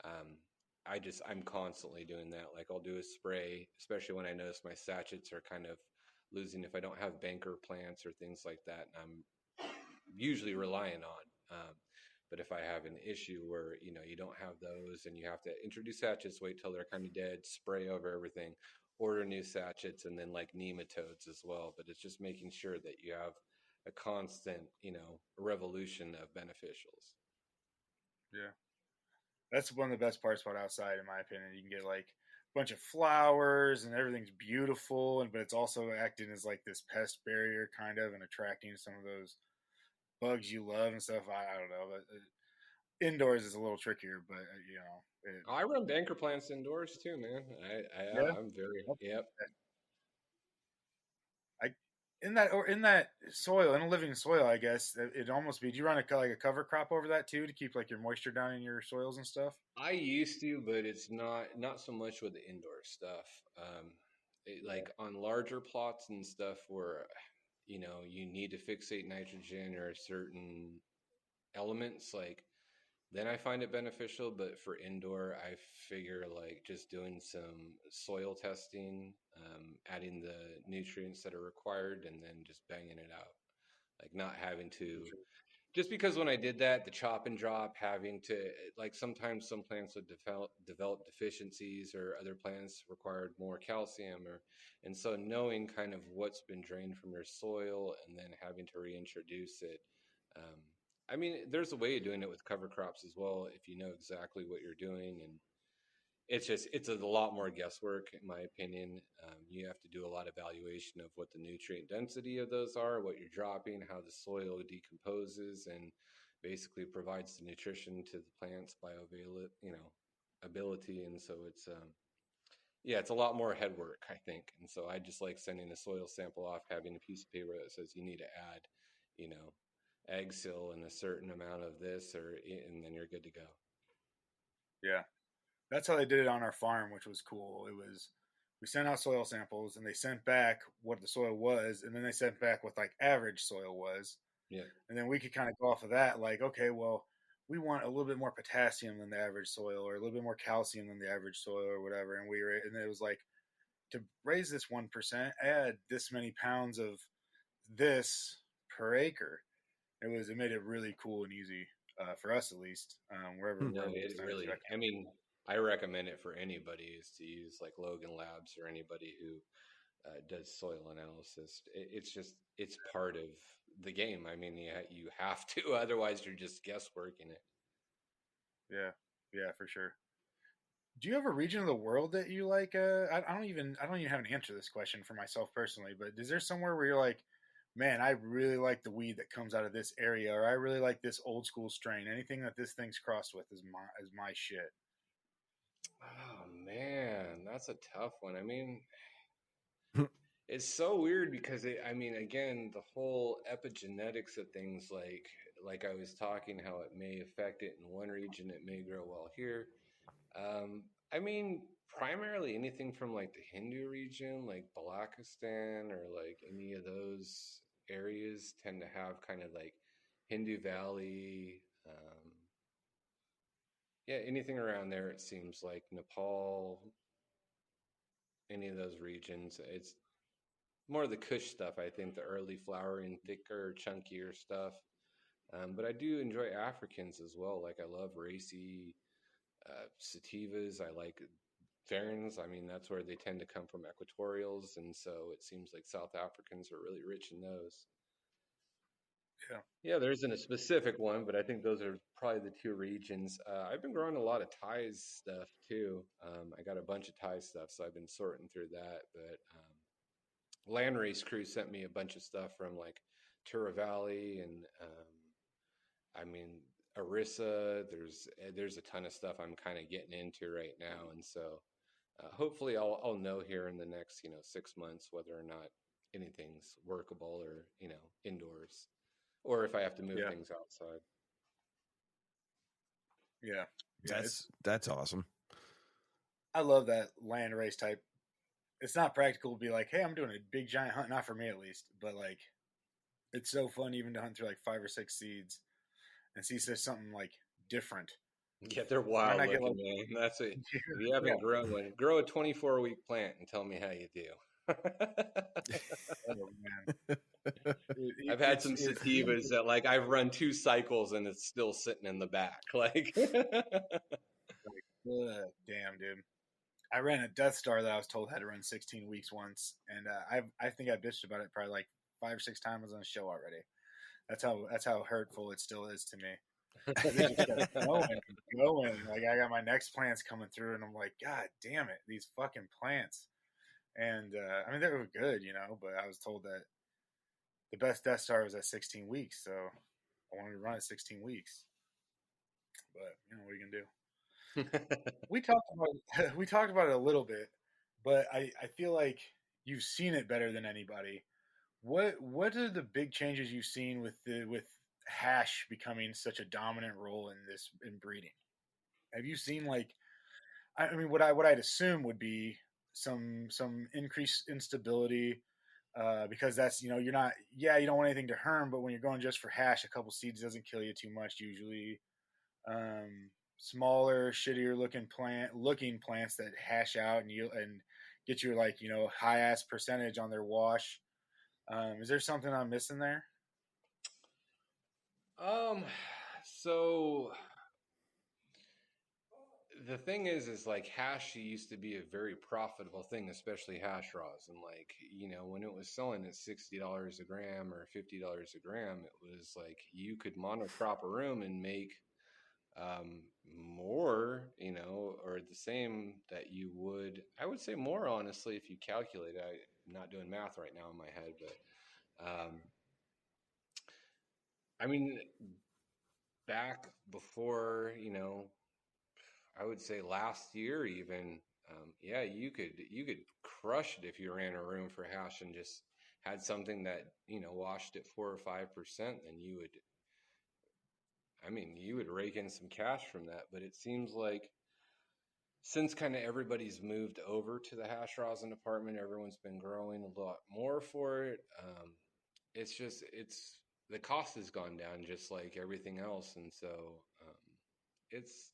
Um, I'm constantly doing that. Like I'll do a spray, especially when I notice my sachets are kind of losing if I don't have banker plants or things like that. And I'm usually relying on. But if I have an issue where, you know, you don't have those and you have to introduce sachets, wait till they're kind of dead, spray over everything, order new sachets, and then like nematodes as well. But it's just making sure that you have a constant, you know, revolution of beneficials. Yeah. That's one of the best parts about outside, in my opinion. You can get like a bunch of flowers and everything's beautiful, and but it's also acting as like this pest barrier, kind of, and attracting some of those bugs you love and stuff. I don't know, but indoors is a little trickier. But you know, I run banker plants indoors too, man. yeah. I'm very, yep. I in that soil, in a living soil, I guess it'd almost be. Do you run like a cover crop over that too to keep like your moisture down in your soils and stuff? I used to, but it's not so much with the indoor stuff. Like on larger plots and stuff where you know you need to fixate nitrogen or certain elements, like then I find it beneficial. But for indoor, I figure like just doing some soil testing, adding the nutrients that are required, and then just banging it out. Like not having to just because when I did that, the chop and drop, having to like sometimes some plants would develop deficiencies or other plants required more calcium or and so knowing kind of what's been drained from your soil and then having to reintroduce it. Um, I mean, there's a way of doing it with cover crops as well if you know exactly what you're doing and it's a lot more guesswork in my opinion. You have to do a lot of evaluation of what the nutrient density of those are, what you're dropping, how the soil decomposes, and basically provides the nutrition to the plant's ability. And so it's yeah, it's a lot more head work, I think. And so I just like sending a soil sample off, having a piece of paper that says you need to add, you know, egg seal and a certain amount of this, or and then you're good to go. Yeah. That's how they did it on our farm, which was cool. It was we sent out soil samples and they sent back what the soil was, and then they sent back what like average soil was, Yeah. and then we could kind of go off of that. Like, okay, well, we want a little bit more potassium than the average soil, or a little bit more calcium than the average soil, or whatever. And it was like to raise this 1%, add this many pounds of this per acre. It made it really cool and easy for us at least. No, Wherever we it sent it to. really, I mean, I recommend it for anybody is to use like Logan Labs or anybody who does soil analysis. It's just, it's part of the game. I mean, you have to, otherwise you're just guessworking it. Yeah, yeah, for sure. Do you have a region of the world that you like? I don't even have an answer to this question for myself personally. But is there somewhere where you're like, man, I really like the weed that comes out of this area, or I really like this old school strain. Anything that this thing's crossed with is my shit. Oh man, that's a tough one. I mean, it's so weird because I mean, again, the whole epigenetics of things, like I was talking, how it may affect it in one region, it may grow well here. I mean, primarily anything from like the Hindu region, like Balakistan or like any of those areas tend to have kind of like Hindu Valley. Yeah, anything around there, it seems like Nepal, any of those regions. It's more of the Kush stuff, I think, the early flowering, thicker, chunkier stuff. But I do enjoy Africans as well. Like I love racy sativas. I like ferns. I mean, that's where they tend to come from, equatorials, and so it seems like South Africans are really rich in those. Yeah, Yeah, there isn't a specific one, but I think those are probably the two regions. I've been growing a lot of Thai stuff too. I got a bunch of Thai stuff, so I've been sorting through that. But Land Race Crew sent me a bunch of stuff from like Tura Valley and I mean Arissa. There's a ton of stuff I'm kind of getting into right now, and so hopefully I'll know here in the next 6 months whether or not anything's workable or indoors, or if I have to move yeah, things outside. yeah, yeah. That's awesome. I love that land race type. It's not practical to be like, hey, I'm doing a big giant hunt. Not for me, at least. But like, it's so fun even to hunt through like 5 or 6 seeds and see something like different Yeah, they're Why wild not get looking, like man. That's it. If you haven't grown one, grow a 24-week plant and tell me how you do. oh man, I've had some it's sativas that like I've run 2 cycles and it's still sitting in the back. Like, damn, dude. I ran a Death Star that I was told had to run 16 weeks once, and I think I bitched about it probably like 5 or 6 times on the show already. That's how hurtful it still is to me. It just kept going and going. Like I got my next plants coming through, and I'm like, God damn it, these fucking plants. And I mean, they were good, but I was told that the best Death Star was at 16 weeks, so I wanted to run at 16 weeks. But what are you gonna do? We talked about we talked about it a little bit, but I feel like you've seen it better than anybody. What are the big changes you've seen with hash becoming such a dominant role in breeding? Have you seen like I mean what I'd assume would be some increased instability because that's you're not you don't want anything to harm, but when you're going just for hash, a couple seeds doesn't kill you too much usually. Smaller, shittier looking plants that hash out and get your like high ass percentage on their wash. Is there something I'm missing there? um, so the thing is like hash used to be a very profitable thing, especially hash raws. And like, when it was selling at $60 a gram or $50 a gram, it was like you could monocrop a room and make more, or the same that you would, I would say more honestly, if you calculate it. I'm not doing math right now in my head, but I mean, back before, I would say last year even, yeah, you could crush it if you ran a room for hash and just had something that washed at 4 or 5%. Then you would rake in some cash from that. But it seems like since kind of everybody's moved over to the hash rosin department, everyone's been growing a lot more for it. It's the cost has gone down just like everything else, and so it's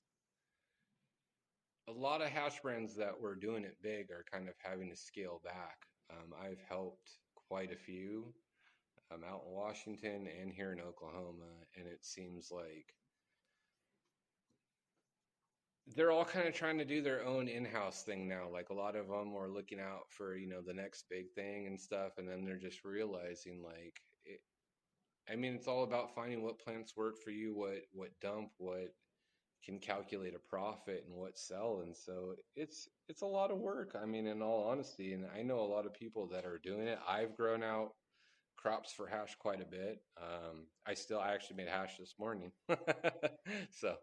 a lot of hash brands that were doing it big are kind of having to scale back. I've helped quite a few out in Washington and here in Oklahoma, and it seems like they're all kind of trying to do their own in-house thing now. Like a lot of them are looking out for the next big thing and stuff, and then they're just realizing like it's all about finding what plants work for you, what dump, what can calculate a profit, and what sell. And so it's a lot of work. In all honesty, and I know a lot of people that are doing it. I've grown out crops for hash quite a bit. I actually made hash this morning, so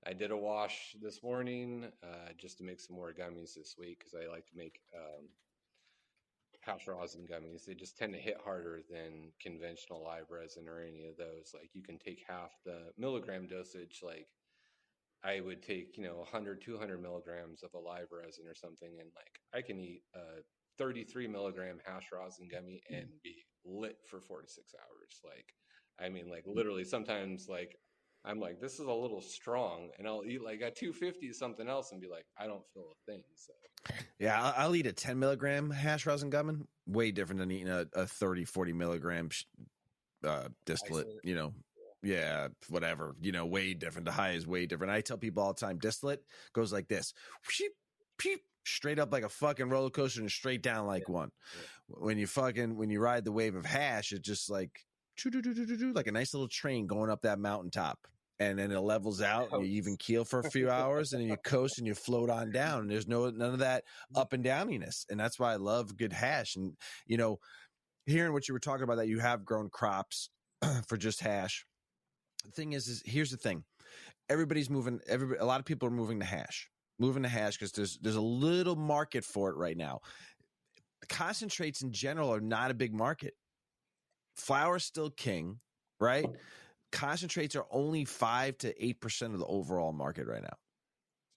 I did a wash this morning just to make some more gummies this week because I like to make hash rosin gummies. They just tend to hit harder than conventional live resin or any of those. Like you can take half the milligram dosage. Like I would take 100, 200 milligrams of a live resin or something, and like I can eat a 33 milligram hash rosin gummy and be lit for 4 to 6 hours. Like literally sometimes like I'm like, this is a little strong, and I'll eat like a 250 something else and be like, I don't feel a thing. So yeah, I'll eat a 10 milligram hash rosin gummy. Way different than eating a 30, 40 milligram distillate, yeah, whatever, way different. The high is way different. I tell people all the time, distillate goes like this, straight up like a fucking roller coaster and straight down like one. When you ride the wave of hash, it's just like like a nice little train going up that mountaintop, and then it levels out and you even keel for a few hours, and then you coast and you float on down, and there's none of that up and downiness. And that's why I love good hash. And hearing what you were talking about, that you have grown crops for just hash. The thing is here's the thing. A lot of people are moving to hash because there's a little market for it right now. Concentrates in general are not a big market. Flour is still king, right? Concentrates are only 5 to 8% of the overall market right now.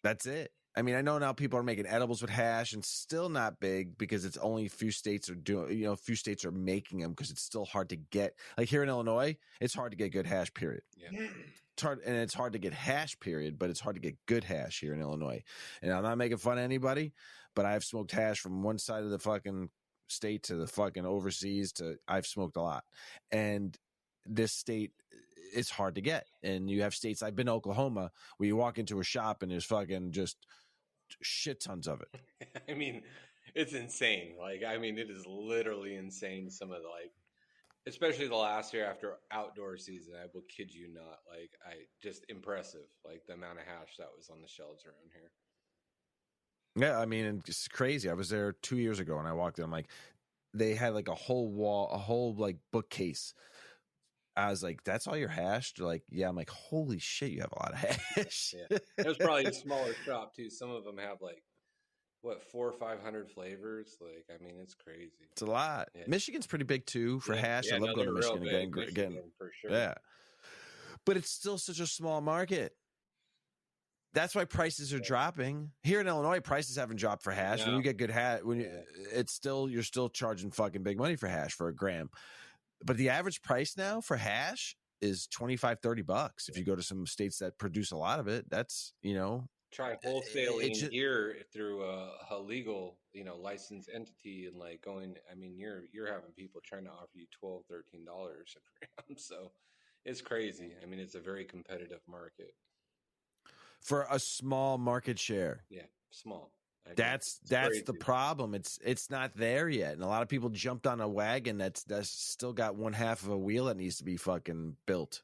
That's it. I mean, I know now people are making edibles with hash, and still not big because it's only a few states are doing. A few states are making them because it's still hard to get. Like here in Illinois, it's hard to get good hash. Period. Yeah. It's hard, and it's hard to get hash. Period. But it's hard to get good hash here in Illinois. And I'm not making fun of anybody, but I've smoked hash from one side of the fucking state to the fucking overseas. I've smoked a lot, and this state, it's hard to get. And you have states. I've been to Oklahoma where you walk into a shop and there's fucking just shit tons of it. I mean, it's insane. Like, I mean, it is literally insane. Some of the, like, especially the last year after outdoor season, I will kid you not. Like, just impressive. Like the amount of hash that was on the shelves around here. Yeah, I mean, it's crazy. I was there 2 years ago and I walked in. I'm like, they had like a whole wall, a whole like bookcase. I was like, that's all your hash? They're like, yeah. I'm like, holy shit, you have a lot of hash. Yeah. It was probably a smaller shop too. Some of them have like, what, 400 or 500 flavors? Like, I mean, it's crazy. It's a lot. Yeah. Michigan's pretty big too for hash. Yeah, I love going to Michigan again. For sure. Yeah. But it's still such a small market. That's why prices are dropping. Here in Illinois, prices haven't dropped for hash. No. When you get good hash, you're still charging fucking big money for hash for a gram. But the average price now for hash is $25-$30. If you go to some states that produce a lot of it, that's, try wholesaling here through a legal, licensed entity and like going, I mean, you're having people trying to offer you $12-$13 a gram. So it's crazy. I mean, it's a very competitive market. For a small market share. Yeah, small. That's the problem. It's not there yet, and a lot of people jumped on a wagon that's still got one half of a wheel that needs to be fucking built.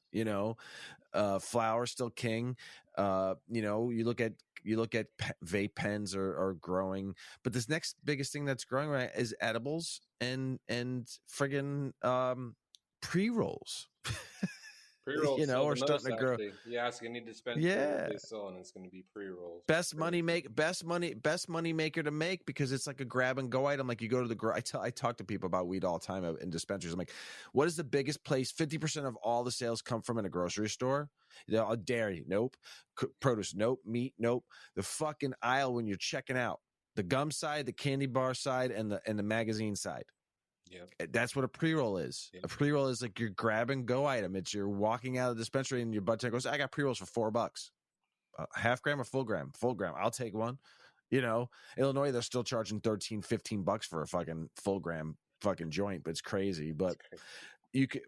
Flower still king. You look at vape pens are growing, but this next biggest thing that's growing right is edibles and friggin' pre-rolls. Pre-rolls, are starting to grow. You ask any dispensary, they sell, and it's going to be pre-rolls. Best money maker to make because it's like a grab and go item. Like you go to the I talk to people about weed all the time in dispensaries. I'm like, what is the biggest place? 50% of all the sales come from in a grocery store. Dairy, nope. Produce, nope. Meat, nope. The fucking aisle when you're checking out, the gum side, the candy bar side, and the magazine side. Yeah, that's what a pre-roll is. Yeah. A pre-roll is like your grab and go item. It's you're walking out of the dispensary and your bud tech goes, I got pre-rolls for $4. Half gram or full gram? Full gram. I'll take one. Illinois, they're still charging $13-$15 for a fucking full gram fucking joint, but it's crazy. But you can,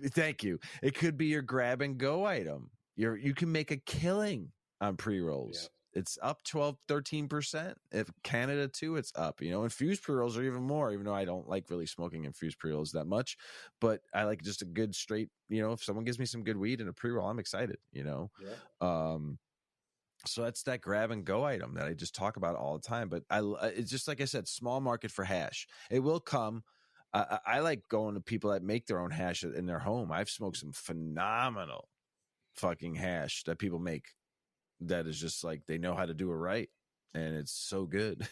thank you. It could be your grab and go item. You can make a killing on pre-rolls. Yeah. It's up 12-13%. If Canada too, it's up. Infused pre-rolls are even more, even though I don't like really smoking infused pre-rolls that much. But I like just a good straight, if someone gives me some good weed in a pre-roll, I'm excited, Yeah. So that's that grab and go item that I just talk about all the time. But it's just like I said, small market for hash. It will come. I like going to people that make their own hash in their home. I've smoked some phenomenal fucking hash that people make. That is just like they know how to do it right, and it's so good.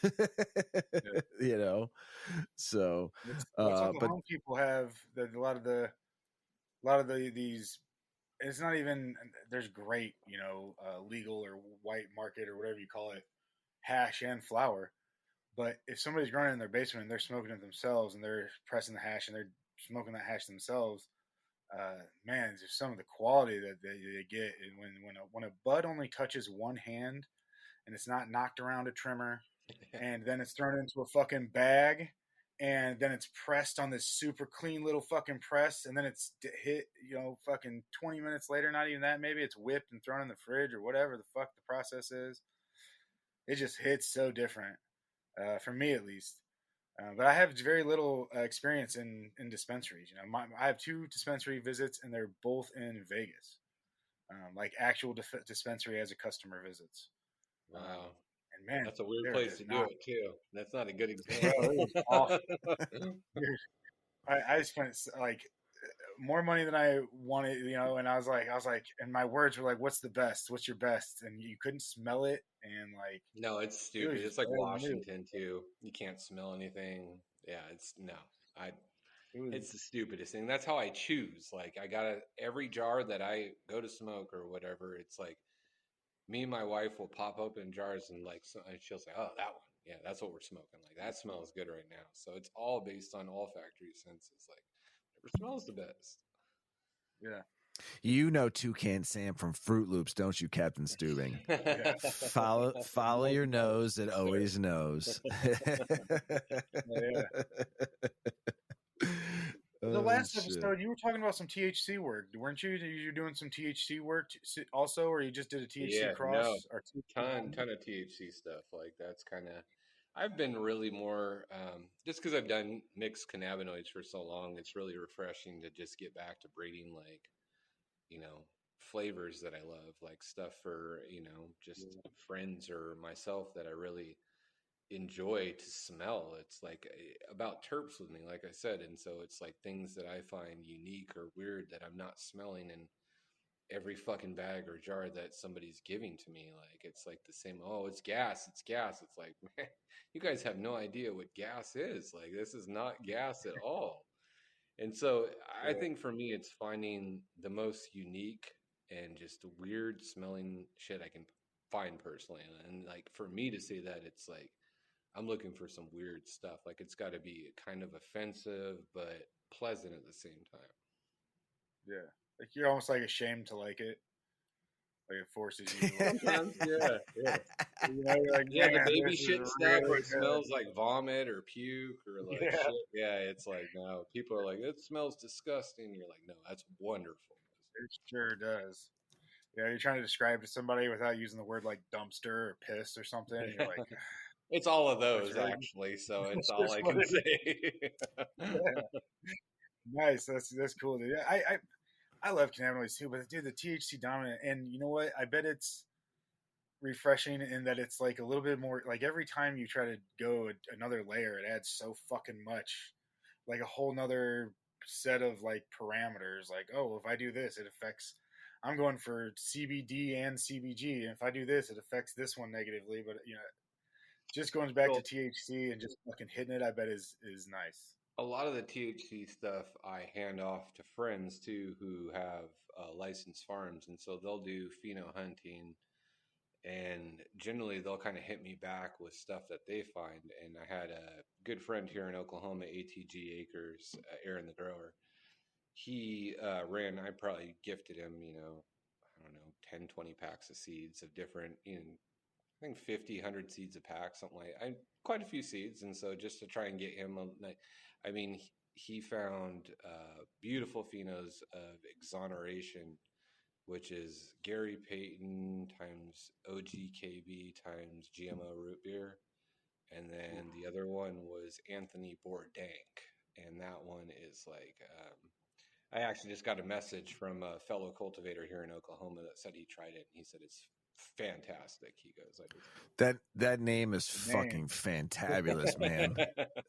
So but people have a lot of these. It's not even there's great legal or white market or whatever you call it hash and flower, but if somebody's growing it in their basement and they're smoking it themselves and they're pressing the hash and they're smoking that hash themselves. Man, just some of the quality that they get when a bud only touches one hand and it's not knocked around a trimmer and then it's thrown into a fucking bag and then it's pressed on this super clean little fucking press and then it's hit, fucking 20 minutes later, not even that, maybe it's whipped and thrown in the fridge or whatever the fuck the process is. It just hits so different, for me at least. But I have very little experience in dispensaries. I have 2 dispensary visits, and they're both in Vegas, like actual dispensary as a customer visits. Wow, and man, that's a weird place to do it too. That's not a good example. It was awful. I spent like more money than I wanted, and I was like, and my words were like, "What's the best? What's your best?" And you couldn't smell it, and like, no, it's stupid. It's like Washington too. You can't smell anything. Yeah, it's the stupidest thing. That's how I choose. Like, I gotta every jar that I go to smoke or whatever. It's like me and my wife will pop open jars and like, so, and she'll say, "Oh, that one, yeah, that's what we're smoking. Like that smells good right now." So it's all based on olfactory senses. Like whatever smells the best. Yeah. You know Toucan Sam from Fruit Loops, don't you, Captain Stubing? Yeah. Follow your nose. It always knows. Yeah. The Oh, last shit. episode, you were talking about some THC work, weren't you? You're doing some THC work also, or you just did a THC Yeah, no, cross or ton of THC stuff. Like that's kind of. I've been really more just because I've done mixed cannabinoids for so long. It's really refreshing to just get back to breeding like flavors that I love, like stuff for just friends or myself that I really enjoy to smell. It's like about terps with me, like I said, and so it's like things that I find unique or weird that I'm not smelling in every fucking bag or jar that somebody's giving to me. Like it's like the same, oh, it's gas, it's gas. It's like, man, you guys have no idea what gas is. Like this is not gas at all. And so I think for me it's finding the most unique and just weird smelling shit I can find personally. And like for me to say that, it's like I'm looking for some weird stuff. Like it's got to be kind of offensive but pleasant at the same time. Yeah. Like you're almost like ashamed to like it. Like it forces you to like it. Sometimes, yeah. You're like, Yeah, the man, baby this is shit stuff really where it good. smells like vomit or puke or like Yeah. shit. Yeah, it's like no. People are like, it smells disgusting. You're like, no, that's wonderful. It sure does. Yeah, you're trying to describe to somebody without using the word like dumpster or piss or something. You're like, It's all of those really, actually, so it's that's all just I what can it is. say. Yeah. Nice. That's cool, dude. I love cannabinoids too, but dude, the THC dominant, and you know what? I bet it's refreshing in that it's like a little bit more. Like every time you try to go another layer, it adds so fucking much. Like a whole nother set of like parameters. Like, oh, if I do this, it affects. I'm going for CBD and CBG, and if I do this, it affects this one negatively. But just going back to Well, THC and just fucking hitting it, I bet is nice. a lot of the THC stuff I hand off to friends too who have licensed farms, and so they'll do pheno hunting, and generally they'll kind of hit me back with stuff that they find. And I had a good friend here in Oklahoma, ATG Acres, Aaron the grower. He I probably gifted him, I don't know, 10, 20 packs of seeds of different, I think 50, 100 seeds a pack, something like quite a few seeds. And so just to try and get him, I mean, he found beautiful phenos of exoneration, which is Gary Payton times OGKB times GMO root beer. And then the other one was Anthony Bourdain. And that one is like, I actually just got a message from a fellow cultivator here in Oklahoma that said he tried it. And he said it's fantastic. He goes, that name is fucking fantabulous, man.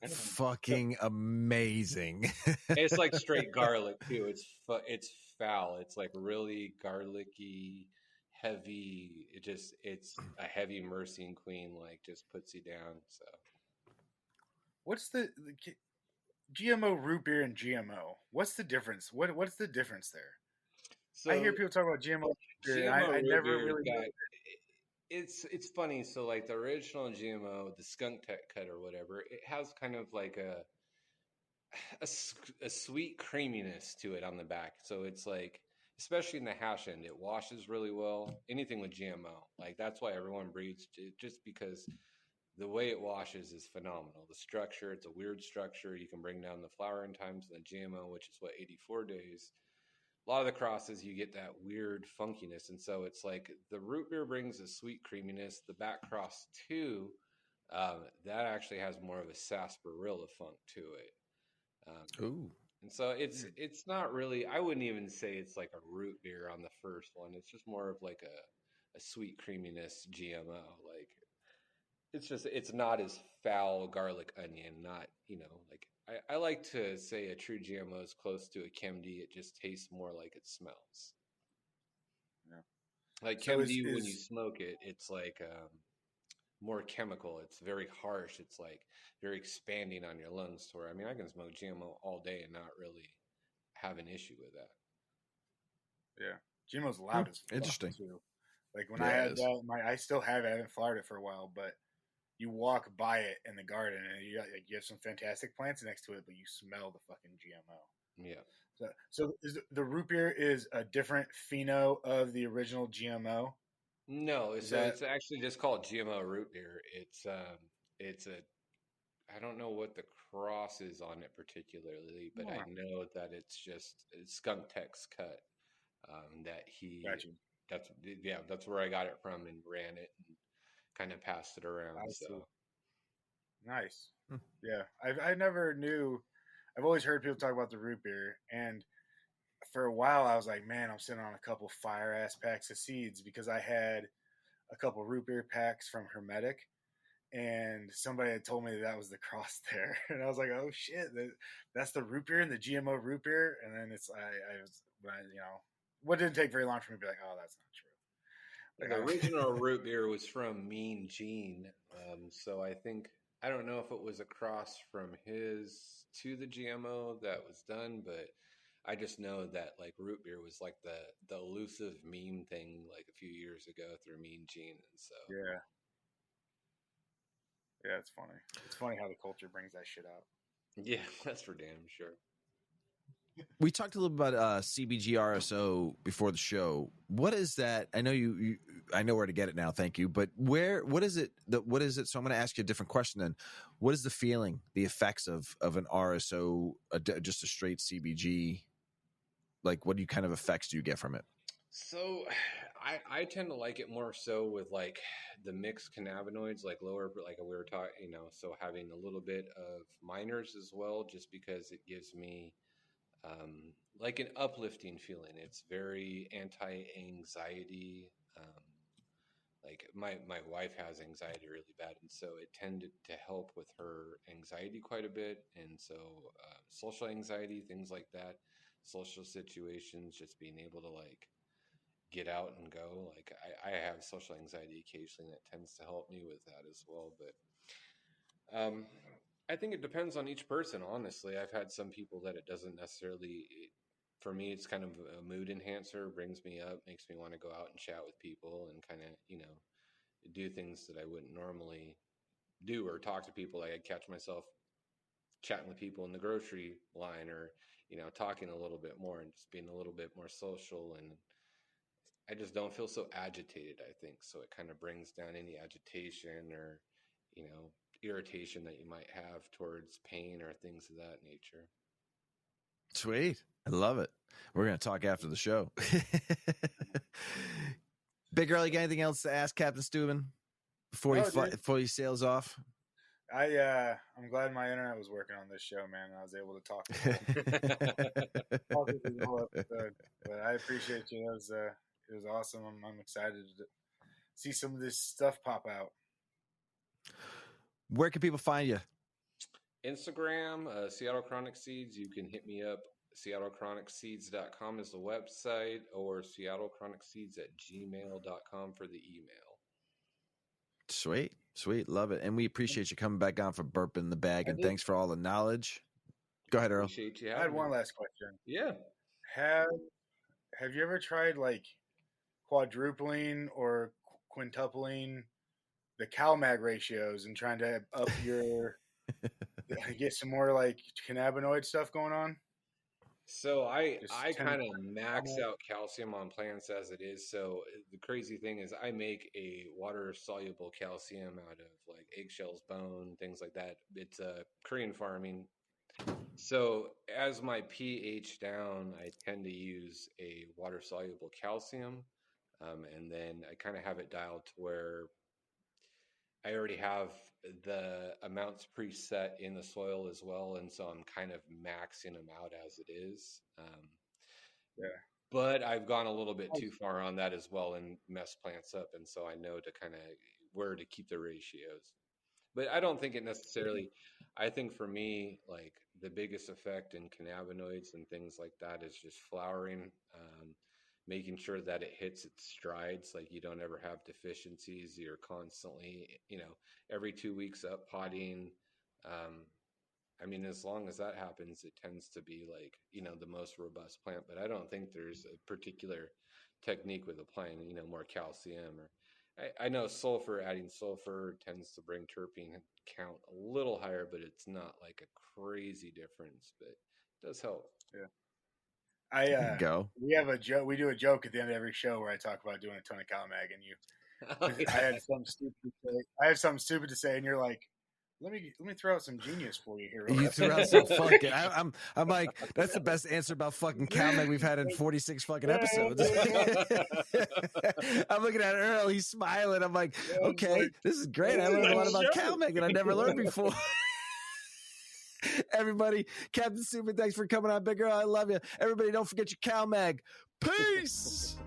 Fucking amazing. It's like straight garlic too. It's foul. It's like really garlicky, heavy. It's a heavy Mercian Queen, like just puts you down. So What's the GMO root beer and GMO? What's the difference? What's the difference there? So I hear people talk about GMO beer. GMO I root never beer really. got, it's funny. So like the original GMO, the skunk tech cut or whatever, it has kind of like a sweet creaminess to it on the back. So it's like, especially in the hash end, it washes really well. Anything with GMO, like that's why everyone breeds, just because the way it washes is phenomenal. The structure, it's a weird structure. You can bring down the flowering times in the GMO, which is 84 days. A lot of the crosses, you get that weird funkiness. And so it's like the root beer brings a sweet creaminess. The back cross too, that actually has more of a sarsaparilla funk to it. Ooh. And so it's not really, I wouldn't even say it's like a root beer on the first one. It's just more of like a sweet creaminess GMO. Like it's not as foul garlic onion, not, like I like to say a true GMO is close to a ChemD. It just tastes more like it smells. Yeah. Like So ChemD, when you smoke it, it's like more chemical. It's very harsh. It's like very expanding on your lungs. To where, I mean, I can smoke GMO all day and not really have an issue with that. Yeah, GMO's loud as fuck Interesting. too. Like when I Yeah, it had is. that, I still have it. I haven't flowered it for a while, but you walk by it in the garden and you have some fantastic plants next to it, but you smell the fucking GMO. Yeah. So is the root beer is a different pheno of the original GMO. No, Is so that it's actually just called GMO root beer. It's a I don't know what the cross is on it particularly, but I oh, know that it's Skunk Tex cut. That he got you? that's yeah, that's where I got it from and ran it and kind of passed it around. I So see. Nice. Hmm. Yeah, I never knew. I've always heard people talk about the root beer, and for a while I was like, man, I'm sitting on a couple fire ass packs of seeds because I had a couple root beer packs from Hermetic, and somebody had told me that was the cross there, and I was like, oh shit, that's the root beer and the GMO root beer, and then I was when I, what didn't take very long for me to be like, oh, that's not yeah, true. the Like, original root beer was from Mean Gene. So I don't know if it was a cross from his to the GMO that was done, but I just know that like root beer was like the elusive meme thing like a few years ago through Mean Gene, and so yeah, yeah, it's funny. It's funny how the culture brings that shit out. yeah, that's for damn sure. We talked a little bit about CBG RSO before the show. What is that? I know I know where to get it now. Thank you. But what is it? What is it? So I'm going to ask you a different question then. What is the feeling, the effects of an RSO, just a straight CBG? Like, what kind of effects do you get from it? So I tend to like it more so with like the mixed cannabinoids, like lower, like we were talking, so having a little bit of minors as well, just because it gives me like an uplifting feeling. It's very anti-anxiety. Like my wife has anxiety really bad, and so it tended to help with her anxiety quite a bit. And so social anxiety, things like that, social situations, just being able to like get out and go. Like I have social anxiety occasionally, and that tends to help me with that as well. But I think it depends on each person. Honestly, I've had some people that it doesn't necessarily. For me, it's kind of a mood enhancer. Brings me up, makes me want to go out and chat with people, and kind of do things that I wouldn't normally do or talk to people. Like I catch myself chatting with people in the grocery line, or talking a little bit more and just being a little bit more social, and I just don't feel so agitated, I think. So it kind of brings down any agitation or, you know, irritation that you might have towards pain or things of that nature. Sweet. I love it. We're going to talk after the show. Big Earl, you got anything else to ask Captain Stubing before he sails off? I'm glad my internet was working on this show, man. I was able to talk through the whole episode. But I appreciate you. It was awesome. I'm excited to see some of this stuff pop out. Where can people find you? Instagram, Seattle Chronic Seeds. You can hit me up. SeattleChronicSeeds.com is the website, or SeattleChronicSeeds@gmail.com for the email. Sweet. Love it. And we appreciate you coming back on for Burpin the Bag. And thanks for all the knowledge. Go ahead, Earl. Appreciate you. I had one last question. Yeah. Have you ever tried like quadrupling or quintupling the CalMag ratios and trying to up your get some more like cannabinoid stuff going on? So I Just I 10 kind of max out calcium on plants as it is. So the crazy thing is I make a water soluble calcium out of like eggshells, bone, things like that. It's Korean farming. So as my pH down, I tend to use a water soluble calcium. And then I kind of have it dialed to where I already have the amounts preset in the soil as well, and so I'm kind of maxing them out as it is. Yeah. But I've gone a little bit too far on that as well and messed plants up, and so I know to kind of where to keep the ratios. But I don't think it necessarily. I think for me, like the biggest effect in cannabinoids and things like that is just flowering, making sure that it hits its strides. Like you don't ever have deficiencies. You're constantly, every 2 weeks up potting. Um, I mean, as long as that happens, it tends to be like, the most robust plant. But I don't think there's a particular technique with the plant, more calcium. Or I know adding sulfur tends to bring terpene count a little higher, but it's not like a crazy difference, but it does help. Yeah. There you go. We have a joke. We do a joke at the end of every show where I talk about doing a ton of CalMag, and Yeah. I had something stupid to say. I have something stupid to say, and you're like, let me throw out some genius for you here. You threw out some fucking. I'm like, that's the best answer about fucking CalMag we've had in 46 fucking episodes. I'm looking at Earl. He's smiling. I'm like, okay, this is great. I learned a lot about CalMag that I never learned before. Everybody, Captain Stubing, thanks for coming on, Big Earl. I love you. Everybody, don't forget your CalMag. Peace.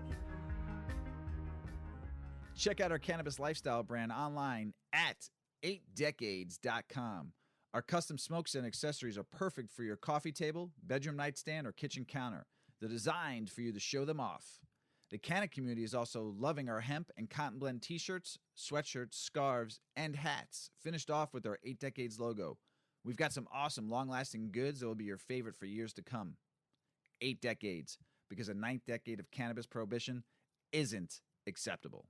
Check out our cannabis lifestyle brand online at 8decades.com. Our custom smokes and accessories are perfect for your coffee table, bedroom nightstand, or kitchen counter. They're designed for you to show them off. The Canna community is also loving our hemp and cotton blend t-shirts, sweatshirts, scarves, and hats, finished off with our 8 Decades logo. We've got some awesome, long-lasting goods that will be your favorite for years to come. 8 Decades, because a 9th decade of cannabis prohibition isn't acceptable.